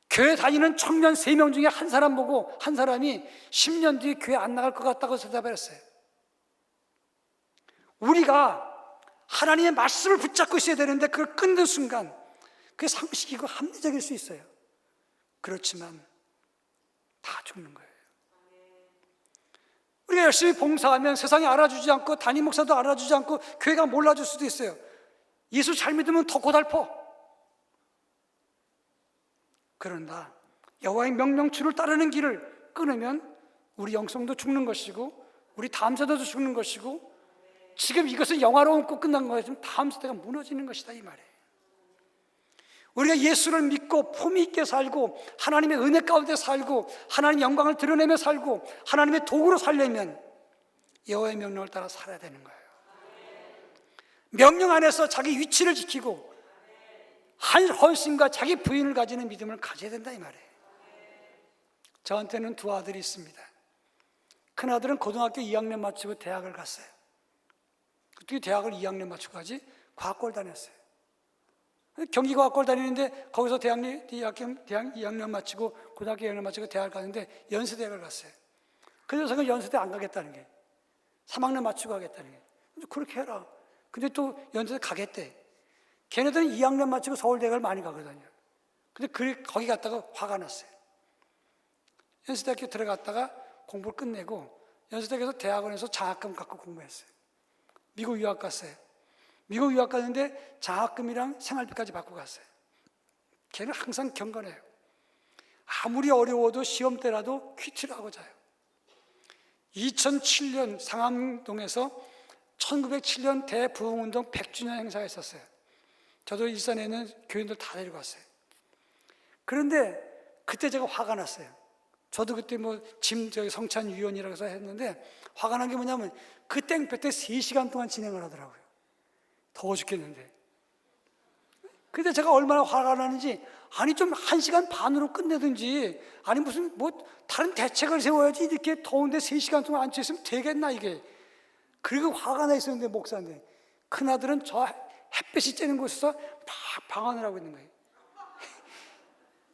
교회 다니는 청년 3명 중에 한 사람 보고 한 사람이 10년 뒤에 교회 안 나갈 것 같다고 대답했어요. 우리가 하나님의 말씀을 붙잡고 있어야 되는데 그걸 끊는 순간 그게 상식이고 합리적일 수 있어요. 그렇지만 다 죽는 거예요. 우리가 열심히 봉사하면 세상이 알아주지 않고 담임 목사도 알아주지 않고 교회가 몰라줄 수도 있어요. 예수 잘 믿으면 더 고달퍼. 그런다 여호와의 명령추를 따르는 길을 끊으면 우리 영성도 죽는 것이고 우리 다음 세대도 죽는 것이고 지금 이것은 영화로운 꼭 끝난 거예요. 지금 다음 세대가 무너지는 것이다 이 말이에요. 우리가 예수를 믿고 품위 있게 살고 하나님의 은혜 가운데 살고 하나님의 영광을 드러내며 살고 하나님의 도구로 살려면 여호와의 명령을 따라 살아야 되는 거예요. 명령 안에서 자기 위치를 지키고 한 헌신과 자기 부인을 가지는 믿음을 가져야 된다 이 말이에요. 저한테는 2 아들이 있습니다. 큰아들은 고등학교 2학년 마치고 대학을 갔어요. 어떻게 대학을 2학년 마치고 가지? 과학고를 다녔어요. 경기과학고를 다니는데 거기서 대학 2학년 마치고 고등학교 2학년 마치고 대학을 가는데 연세대학을 갔어요. 그래서 그 연세대 안 가겠다는 게 3학년 마치고 가겠다는 게 그렇게 해라. 근데 또 연세대 가겠대. 걔네들은 2학년 마치고 서울대학을 많이 가거든요. 근데 거기 갔다가 화가 났어요. 연세대학교 들어갔다가 공부를 끝내고 연세대학에서 대학원에서 장학금 갖고 공부했어요. 미국 유학 갔어요. 미국 유학 갔는데 장학금이랑 생활비까지 받고 갔어요. 걔는 항상 경건해요. 아무리 어려워도 시험 때라도 퀴트를 하고 자요. 2007년 상암동에서 1907년 대부흥운동 100주년 행사가 있었어요. 저도 일산에 있는 교인들 다 데리고 왔어요. 그런데 그때 제가 화가 났어요. 저도 그때 성찬위원이라고 해서 했는데 화가 난 게 뭐냐면 그 땡볕 때 3시간 동안 진행을 하더라고요. 더워 죽겠는데. 근데 제가 얼마나 화가 나는지 아니 좀 1시간 반으로 끝내든지 아니 무슨 다른 대책을 세워야지 이렇게 더운데 3시간 동안 앉혀있으면 되겠나 이게. 그리고 화가 나 있었는데 목사인데 큰아들은 저 햇빛이 쬐는 곳에서 막 방언을 하고 있는 거예요.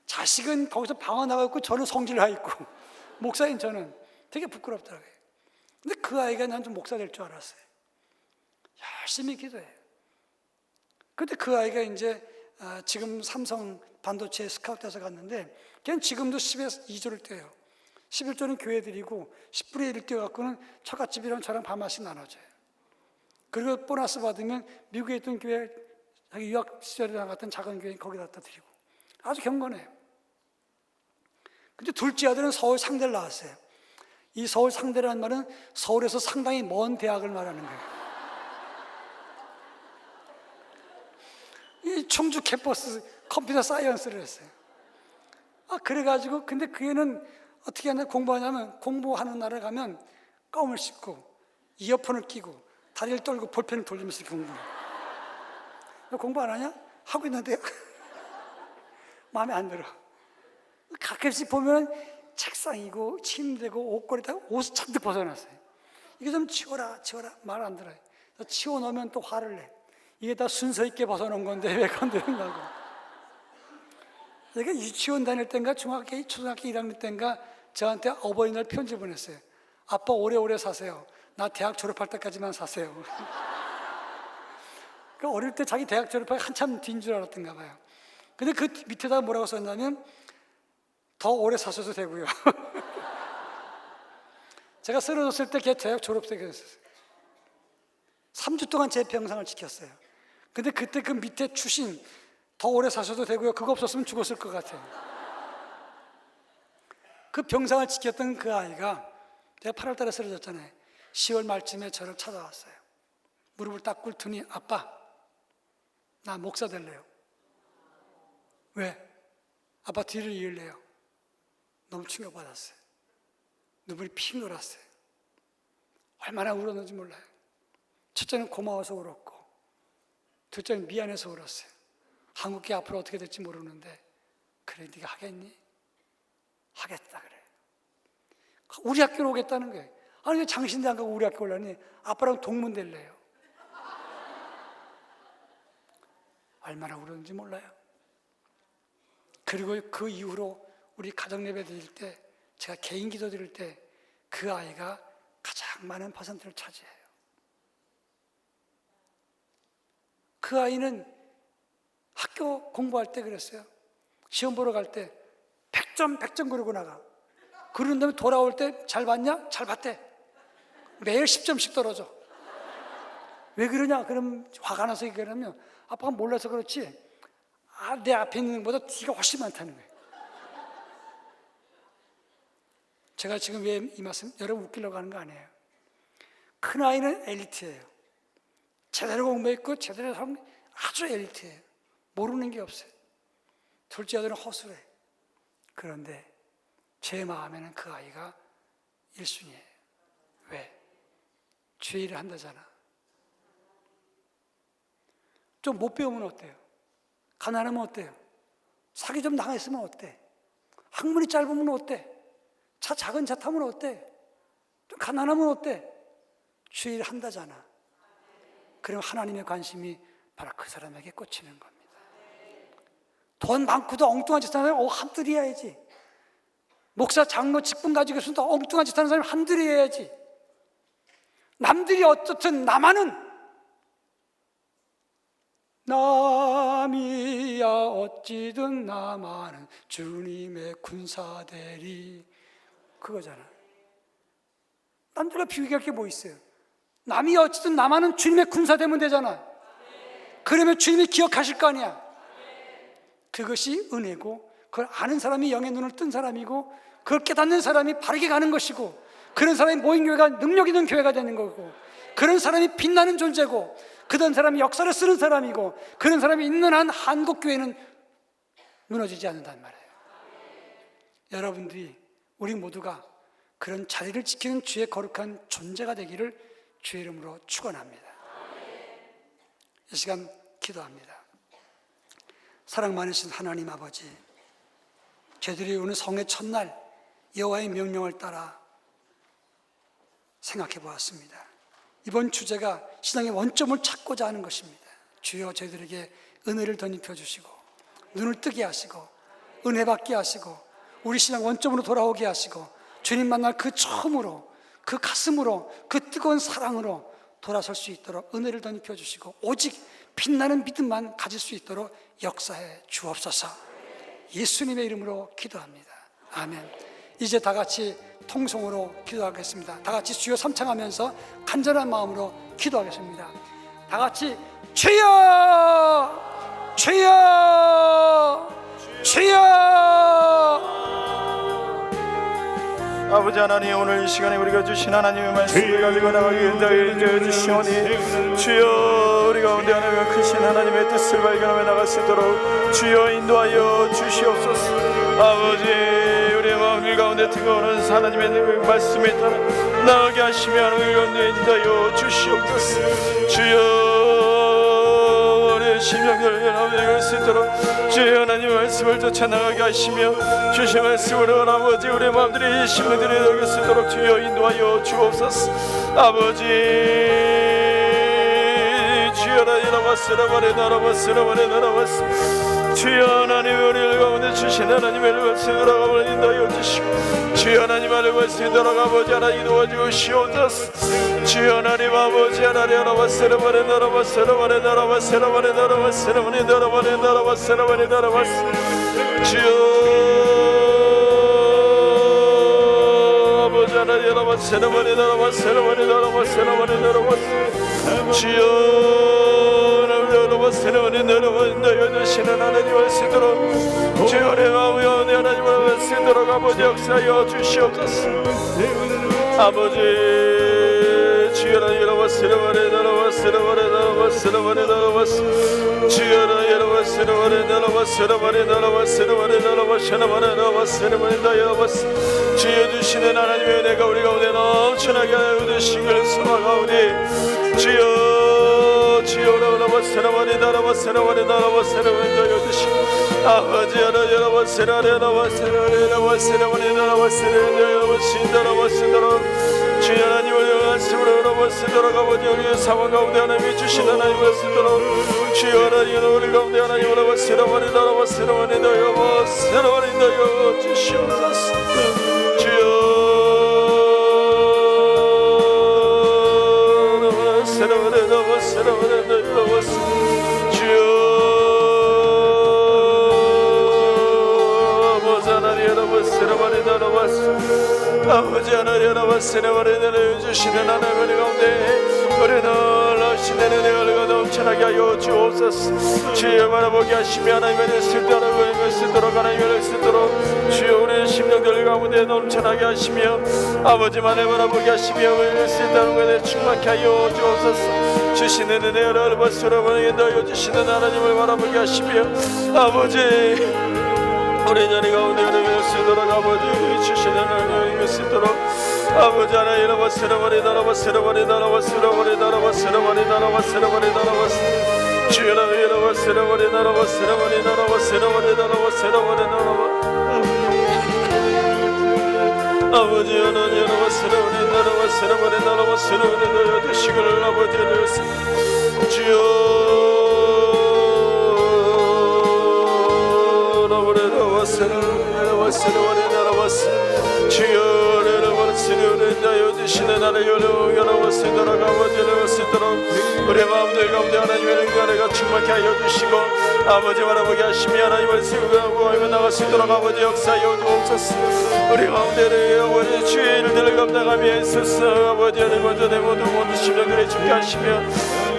자식은 거기서 방언하고 있고 저는 성질나 있고 목사인 저는 되게 부끄럽더라고요. 근데 그 아이가 난 좀 목사 될 줄 알았어요. 열심히 기도해요. 근데 그 아이가 이제 지금 삼성 반도체 스카우트에서 갔는데 걔는 지금도 10에서 2조를 떼요. 11조는 교회 드리고 10분의 1을 띄워갖고는 처갓집이랑 저랑 반만씩 나눠줘요. 그리고 보너스 받으면 미국에 있던 교회, 자기 유학 시절에 나갔던 작은 교회 거기다 갖다 드리고 아주 경건해요. 근데 둘째 아들은 서울 상대를 나왔어요. 이 서울 상대라는 말은 서울에서 상당히 먼 대학을 말하는 거예요. 이 충주 캠퍼스 컴퓨터 사이언스를 했어요. 그래가지고 근데 그 애는 어떻게 하냐 공부하냐면 공부하는 날에 가면 껌을 씹고 이어폰을 끼고 다리를 떨고 볼펜을 돌리면서 공부해요. 너 공부 안 하냐? 하고 있는데 마음에 안 들어. 가끔씩 보면 책상이고 침대고 옷걸이 다 옷을 잔뜩 벗어놨어요. 이거 좀 치워라 말 안 들어요. 치워놓으면 또 화를 내. 이게 다 순서 있게 벗어놓은 건데 왜 건드린다고. 내가 유치원 다닐 땐가 초등학교 1학년 땐가 저한테 어버이날 편지 보냈어요. 아빠 오래오래 사세요. 나 대학 졸업할 때까지만 사세요. 그 어릴 때 자기 대학 졸업하기 한참 뒤인 줄 알았던가 봐요. 근데 그 밑에다 뭐라고 썼냐면 더 오래 사셔도 되고요. 제가 쓰러졌을 때 걔 대학 졸업생이었어요. 3주 동안 제 병상을 지켰어요. 근데 그때 그 밑에 추신 더 오래 사셔도 되고요. 그거 없었으면 죽었을 것 같아요. 그 병상을 지켰던 그 아이가 제가 8월 달에 쓰러졌잖아요. 10월 말쯤에 저를 찾아왔어요. 무릎을 딱 꿇더니 아빠 나 목사 될래요. 왜? 아빠 뒤를 이을래요. 너무 충격받았어요. 눈물이 픽 놀았어요. 얼마나 울었는지 몰라요. 첫째는 고마워서 울었고 둘째는 미안해서 울었어요. 한국계 앞으로 어떻게 될지 모르는데 그래 네가 하겠니? 하겠다 그래. 우리 학교로 오겠다는 거예요. 아니 왜 장신대 안 가고 우리 학교 올라니? 아빠랑 동문 될래요. 얼마나 울었는지 몰라요. 그리고 그 이후로 우리 가정 예배 드릴 때 제가 개인 기도 드릴 때 그 아이가 가장 많은 퍼센트를 차지해요. 그 아이는 학교 공부할 때 그랬어요. 시험 보러 갈 때 100점 그러고 나가. 그런 다음에 돌아올 때 잘 봤냐? 잘 봤대. 매일 10점씩 떨어져. 왜 그러냐? 그럼 화가 나서 얘기하면 아빠가 몰라서 그렇지 내 앞에 있는 것보다 뒤가 훨씬 많다는 거예요. 제가 지금 왜 이 말씀 여러분 웃기려고 하는 거 아니에요. 큰 아이는 엘리트예요. 제대로 공부했고 제대로 하면 아주 엘리트예요. 모르는 게 없어요. 둘째 아들은 허술해. 그런데 제 마음에는 그 아이가 1순위예요. 왜? 죄일을 한다잖아. 좀 못 배우면 어때요? 가난하면 어때요? 사기 좀 당했으면 어때? 학문이 짧으면 어때? 작은 차 타면 어때? 좀 가난하면 어때? 죄일 한다잖아. 그럼 하나님의 관심이 바로 그 사람에게 꽂히는 겁니다. 돈 많고도 엉뚱한 짓 하는 사람 한둘이어야지. 목사 장로 직분 가지고 있으면 엉뚱한 짓 하는 사람 한둘이어야지. 남들이 어떻든 나만은 남이야 어찌든 나만은 주님의 군사되리. 그거잖아. 남들과 비교할 게 뭐 있어요? 남이 어찌든 나만은 주님의 군사되면 되잖아. 그러면 주님이 기억하실 거 아니야. 그것이 은혜고 그걸 아는 사람이 영의 눈을 뜬 사람이고 그걸 깨닫는 사람이 바르게 가는 것이고 그런 사람이 모인 교회가 능력 있는 교회가 되는 거고 그런 사람이 빛나는 존재고 그런 사람이 역사를 쓰는 사람이고 그런 사람이 있는 한 한국교회는 무너지지 않는단 말이에요. 여러분들이 우리 모두가 그런 자리를 지키는 주의 거룩한 존재가 되기를 주의 이름으로 축원합니다. 이 시간 기도합니다. 사랑 많으신 하나님 아버지, 저희들이 오늘 성의 첫날 여호와의 명령을 따라 생각해 보았습니다. 이번 주제가 신앙의 원점을 찾고자 하는 것입니다. 주여 저희들에게 은혜를 덧입혀 주시고 눈을 뜨게 하시고 은혜 받게 하시고 우리 신앙 원점으로 돌아오게 하시고 주님 만날 그 처음으로 그 가슴으로 그 뜨거운 사랑으로 돌아설 수 있도록 은혜를 덧입혀 주시고 오직 빛나는 믿음만 가질 수 있도록 역사해 주옵소서. 예수님의 이름으로 기도합니다. 아멘. 이제 다 같이 통성으로 기도하겠습니다. 다 같이 주여 삼창하면서 간절한 마음으로 기도하겠습니다. 다 같이 주여, 주여, 주여. 아버지 하나님, 오늘 이 시간에 우리가 주신 하나님의 말씀을 가지고 나가기 위해 주시오니 주여, 우리 가운데 하나님의 크신 하나님의 뜻을 발견하며 나갈 수 있도록 주여 인도하여 주시옵소서. 아버지, 우리의 마음 가운데 뜨거운 하나님의 말씀에 따라 나가게 하시며 하나님 가운데 인도하여 주시옵소서. 주여, 심령을 연합할 수 있도록 주의 하나님의 말씀을 쫓아나가게 하시며 주신 말씀으로 아버지 우리의 마음들이 심령들이 열릴 수 있도록 주여 인도하여 주옵소서. 아버지 주여 나라바스라바레 주여 하나님 우리를 가운데 주신 하나님의 말씀을 돌아가며 인도하여 주시고 주여 하나님 아래 말씀이 돌아가보지 않아 이루어주시옵소서. 주여 하나님 아버지 하나님 나라바스라바레 나라바스라바레 나라바스라바레 나라바스라바레 나라바레 나라바스라바레 나라바스 주여 아버지 하나님 나라바스라바레 나라바스라바레 나라바스라바레 나라바스 주여 세례원이 내려온다 여자신은 하나님을 쓰도록 주여의 마음이 오늘 하나님을 쓰도록 아버지 역사하여 주시옵소서. 아버지 주여라 여러분 세례원이 나라와 세례원이 나라와 세례원이 나라와 주여라 여러분 세례원이 나라와 세례원이 나라와 세례원이 나라와 세례원이 나라와 세례원이 나라와 주여 주시는 하나님의 은혜가 우리 가운데 넘쳐나게 하여 주시기를 소망하오니 주여 주여라 세라바리 나라바 세라바리 나라바 세라바리 나여드시 아버지 하나 여러분 세라레 나와 세라레 나와 세라바리 나라바 세라레 나와 신다라바 신다라 주여 하나님을 영하심으로 여러분 쓰도록 아버지 우리의 상황 가운데 하나님이 주신 하나님을 쓰도록 주여 하나님 우리 가운데 하나님을 세라바리 나라바 세라바리 나여바 세라바리 나여 주시옵소서. 주여 세라바리 나와 세라바리 나여 주여 아버지 하나님 여러분 세라바리 나라바스 아버지 하나님 여러분 세라바리 나라여 주시는 하나님 가운데 우리는 하시는 은혜가 넘쳐나게 하여 주옵소서. 주여 바라보게 하시며 하나님의 쓸도록 쓰도록 하나님의 쓰도록 주여 우리의 심령들 가운데 넘쳐나게 하시며 아버지만을 바라보게 하시며 우리의 쓸도록 은혜 충만케 하여 주옵소서. 주시는 은혜를 받으러 인도하여 주시는 하나님을 바라보게 하시며 아버지 우리 자리 가운데 하나님을 쓰도록 아버지 주시는 하나님을 쓰도록 아버지 하나님 나라바 세라바리 나라바 세라바리 나라바 세라바리 나라바 세라바리 나라바 세라바리 나라바 주여 나라바 세라바리 나라바 세라바리 나라바 세라바리 나라바 세라바리 나라바 아버지 하나님 나라바 세라바리 나라바 세라바리 나라바 세라바리 나라바 되시기를 아버지를 주여 나라바리 나라바 세라바리 나라바 주여 시련을 다여 주시는 나라의 여러분 쓰도록 아버지를 쓰도록 우리 마음들 가운데 하나님의 은혜가 충만케 하여 주시고 아버지 바라보게 하시며 하나님을 세우고 하며 나갈 수 있도록 아버지 역사하여 주옵소서. 우리 가운데를 아버지 주의 일들을 감당하며 있어서 아버지 하나님 먼저 내 모든 심령들을 죽게 하시며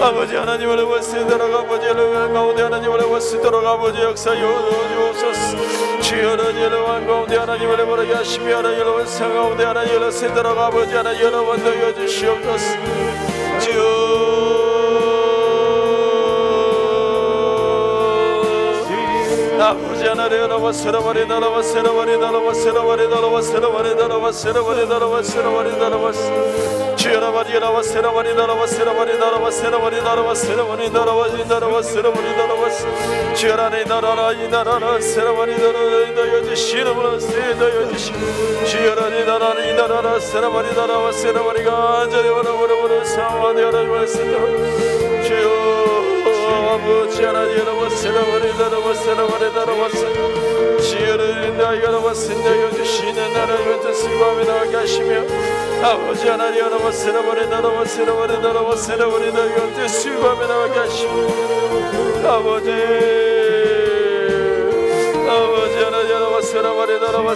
아버지 하나님을 쓰도록 아버지를 가운데 하나님을 쓰도록 아버지 역사하여 주옵소서. 주여 하나님을 가운데 하나님을 모르게 하시며 하나님을 성 가운데 하나님을 쓰도록 아버지 하나님 여러분 넣어 주시옵소서. 주여 아버지 하나님 나라바 세라바리 나라바 세라바리 나라바 세라바리 나라바 세라바리 나라바 세라바리 나라바 세라바리 나라바 주여 나바리 나라바 세라바리 나라바 세라바리 나라바 세라바리 나라바 세라바리 나라바 나라바 세라바리 나라바 주여 하나님 나라라 이 나라라 세라바리 나라라 인도여 주시는 세도여 주시 주여 하나님 나라라 이 나라라 세라바리 나라바 세라바리가 안전히 바라보는 상황에 하나님을 쓰도록 주여 아버지 하나님 여러분 세라바리 나라바 세라바리 나라바 지혜를 인도하여 여러분 인도하여 주시는 하나님의 뜻을 마음에 나가게 하시며 아버지 하나님 여러분 세라바리 나라바 세라바리 나라바 세라바리 나라바 뜻을 마음에 나가게 하시며 아버지 하나님 여러분 세라바리 나라바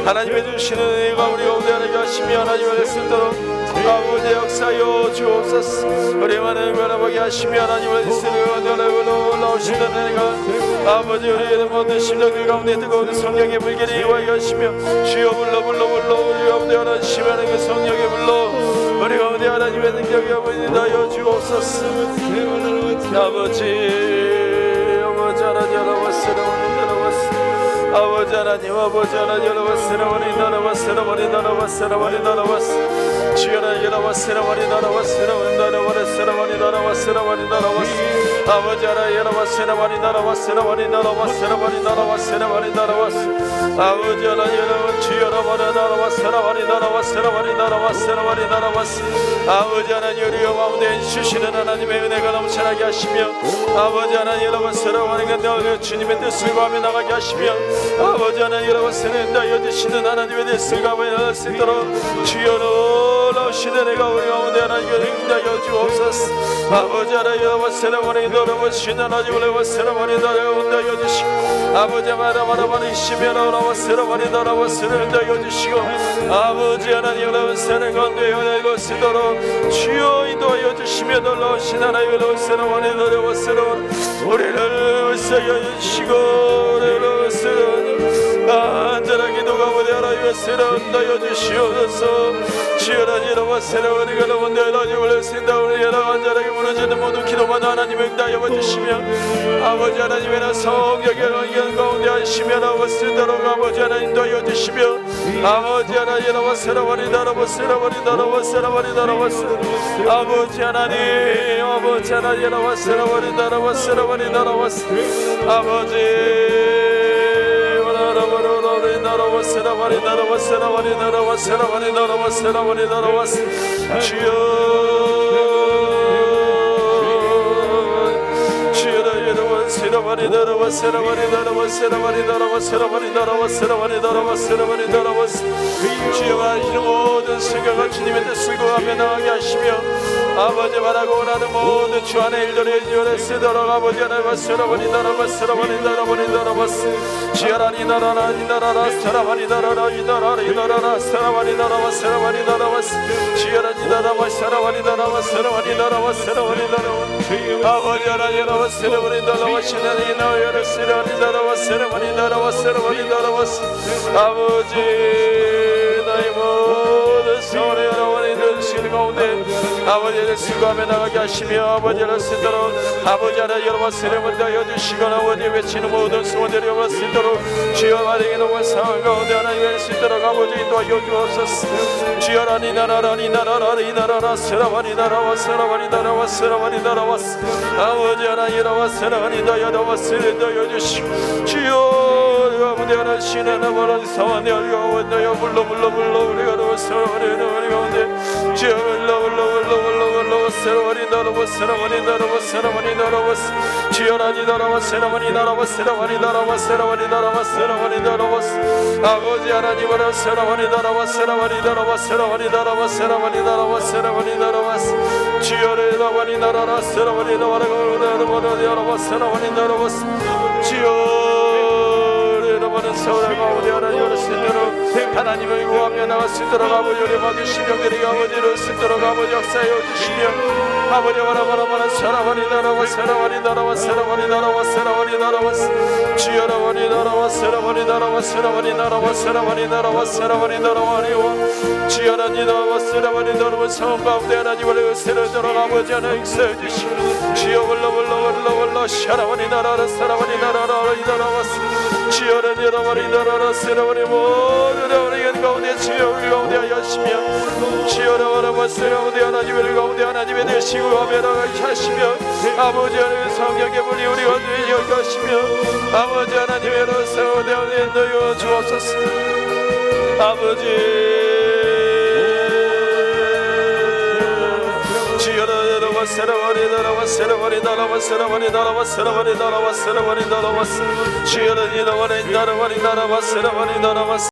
하나님의 주시는 은혜가 우리 가운데 하나님 하시며 하나님의 쓰도록 아버지 역사여 주옵소서. 우리만을 변화하게 하시며 하나님의 쓰도록 올라오시는 은혜가 아버지 우리의 모든 심령들 가운데 뜨거운 성령의 불길이 임하게 하시며 주여 불러 우리 가운데 하나님 하나님의 성령의 불러 우리 가운데 하나님의 능력이 아버지다여 주옵소서. 아버지 하나님 아버지 하나님 아버지 하나님 여러분이 나라와스라와니 주여라 여러와스라와니 나라와스라와니 아버지 하나님 여러와스라와니 나라와스라와니 아버지 하나님 여러분 주여라 나라와스라와니 아버지 하나님 우리 가운데 주시는 하나님의 은혜가 넘쳐나게 하시며 아버지 하나님 여러분스러워하는 주님의 뜻을 구하며 나가게 하시며 아버지 하나님 여러분스는 여주시는 하나님의 뜻을 구하며 쓰도록 주여 놀라우시는 내가 우리 가운데 하나님의 응답여 주옵소서. 아버지 하나님 여러분스러워하는 너러분신 하나님을 여러분스러워하는 응답여 주시고 아버지 마라마라마리시며 너러분스러워하는 너러분스러워하는 응답여 주시고 아버지 하나님 여러분스러워하는 건데 은혜로 쓰도록 주여 인도하여 주시며 놀라우신 하나님 여러분스러워하는 너러분스러워하는 우리를 쓰여 주시고 우리를 쓰여 안전하게 도가보되 하나님의 쓰러운다여 주시옵소서. 주여라 여러분 새로운 이가 너무내 하나님을 쓴다 우리 여러 안전하게 무너지는 모든 기도만 하나님의 응답여 주시며 아버지 하나님의 성령의 의견 가운데 하시며 나와 쓰도록 아버지 하나님도 하여 주시며 아버지 하나님 여러분 새로운 나라와 새로운 나라와 새로운 나라와 아버지 하나님 여러분 새로운 나라와 새로운 나라와 아버지 주여 하시는 모든 생각을 주님의 뜻을 구하며 나가게 하시며 아버지 바라고 원하는 모든 주 안의 일들을 주여 쓰도록 아버지 하나님 세라바니 나라바 세라바니 나라바니 나라바스 지하라니 나라라니 나라라 세라바니 나라라니 나라라니 나라라 세라바니 나라바 세라바니 나라바스 지하라니 나라바 세라바니 나라바 세라바니 나라바 세라바니 나라바 아버지 하나님 나라바 세라바니 나라바 시나니 나라라 세라바니 나라바 세라바니 나라바 세라바니 나라바스 아버지 나의 모든 소리 여러분이 들으시는 가운데 아버지를 수고하며 나가게 하시며 아버지를 쓰도록 아버지 하나 여러분 세례문 다여 주시거나 아버지 외치는 모든 소원들이 여러분 쓰도록 주여 마리에 놓은 상황 가운데 하나님을 쓰도록 아버지 인도하여 주옵소서. 주여 라니 나라라니 나라라니 나라라 세라바니 나라와 세라바니 나라와 세라바니 나라와 아버지 하나 여러분 세라바니 다여 주시고 주여 아버지 하나 신의 나라라 사와니 알고 나여 불러 우리가 너무 세라바니 우리 가운데 주여 불러 세라바니 나라와 세라바니 나라와 세라바니 나라와 주여라니 나라와 세라바니 나라와 세라바니 나라와 세라바니 나라와 세라바니 나라와 아버지 하나님으로 세라바니 나라와 세라바니 나라와 세라바니 나라와 세라바니 나라와 세라바니 나라와 주여를 나바니 나라라 세라바니 나라와 나라와 세라바니 나라와 주여 여러분은 서울에 가오되 하나님을 쓰도록 하나님을 구하며 나와 쓰도록 아버지 우리 모든 심령들이 아버지를 쓰도록 아버지 역사여 주시며 아버지 바라바라바라 세라바니 나라와 세라바니 나라와 세라바니 나라와 세라바니 나라와 주여라바니 나라와 세라바니 나라와 세라바니 나라와 세라바니 나라와 세라바니 나라와 주여라니 나라와 세라바니 나라와 성원 가운데 하나님을 쓰도록 아버지 하나 역사여 주시며 주여 불러 샤라바니 나라라 세라바니 나라라 이 나라와 주여라니 나라바니 나라라 세라바니 모든 우리 가운데 주여 우리 가운데 하시며 주여라바라바 세라바니 하나님의 가운데 하나님의 되시고 하며 나가게 하시며 아버지 하나님의 성령의 불이 우리 가운데 여기 하시며 아버지 하나님의 로서 되어 너여 주옵소서. 아버지 주여라 주여는 이더버린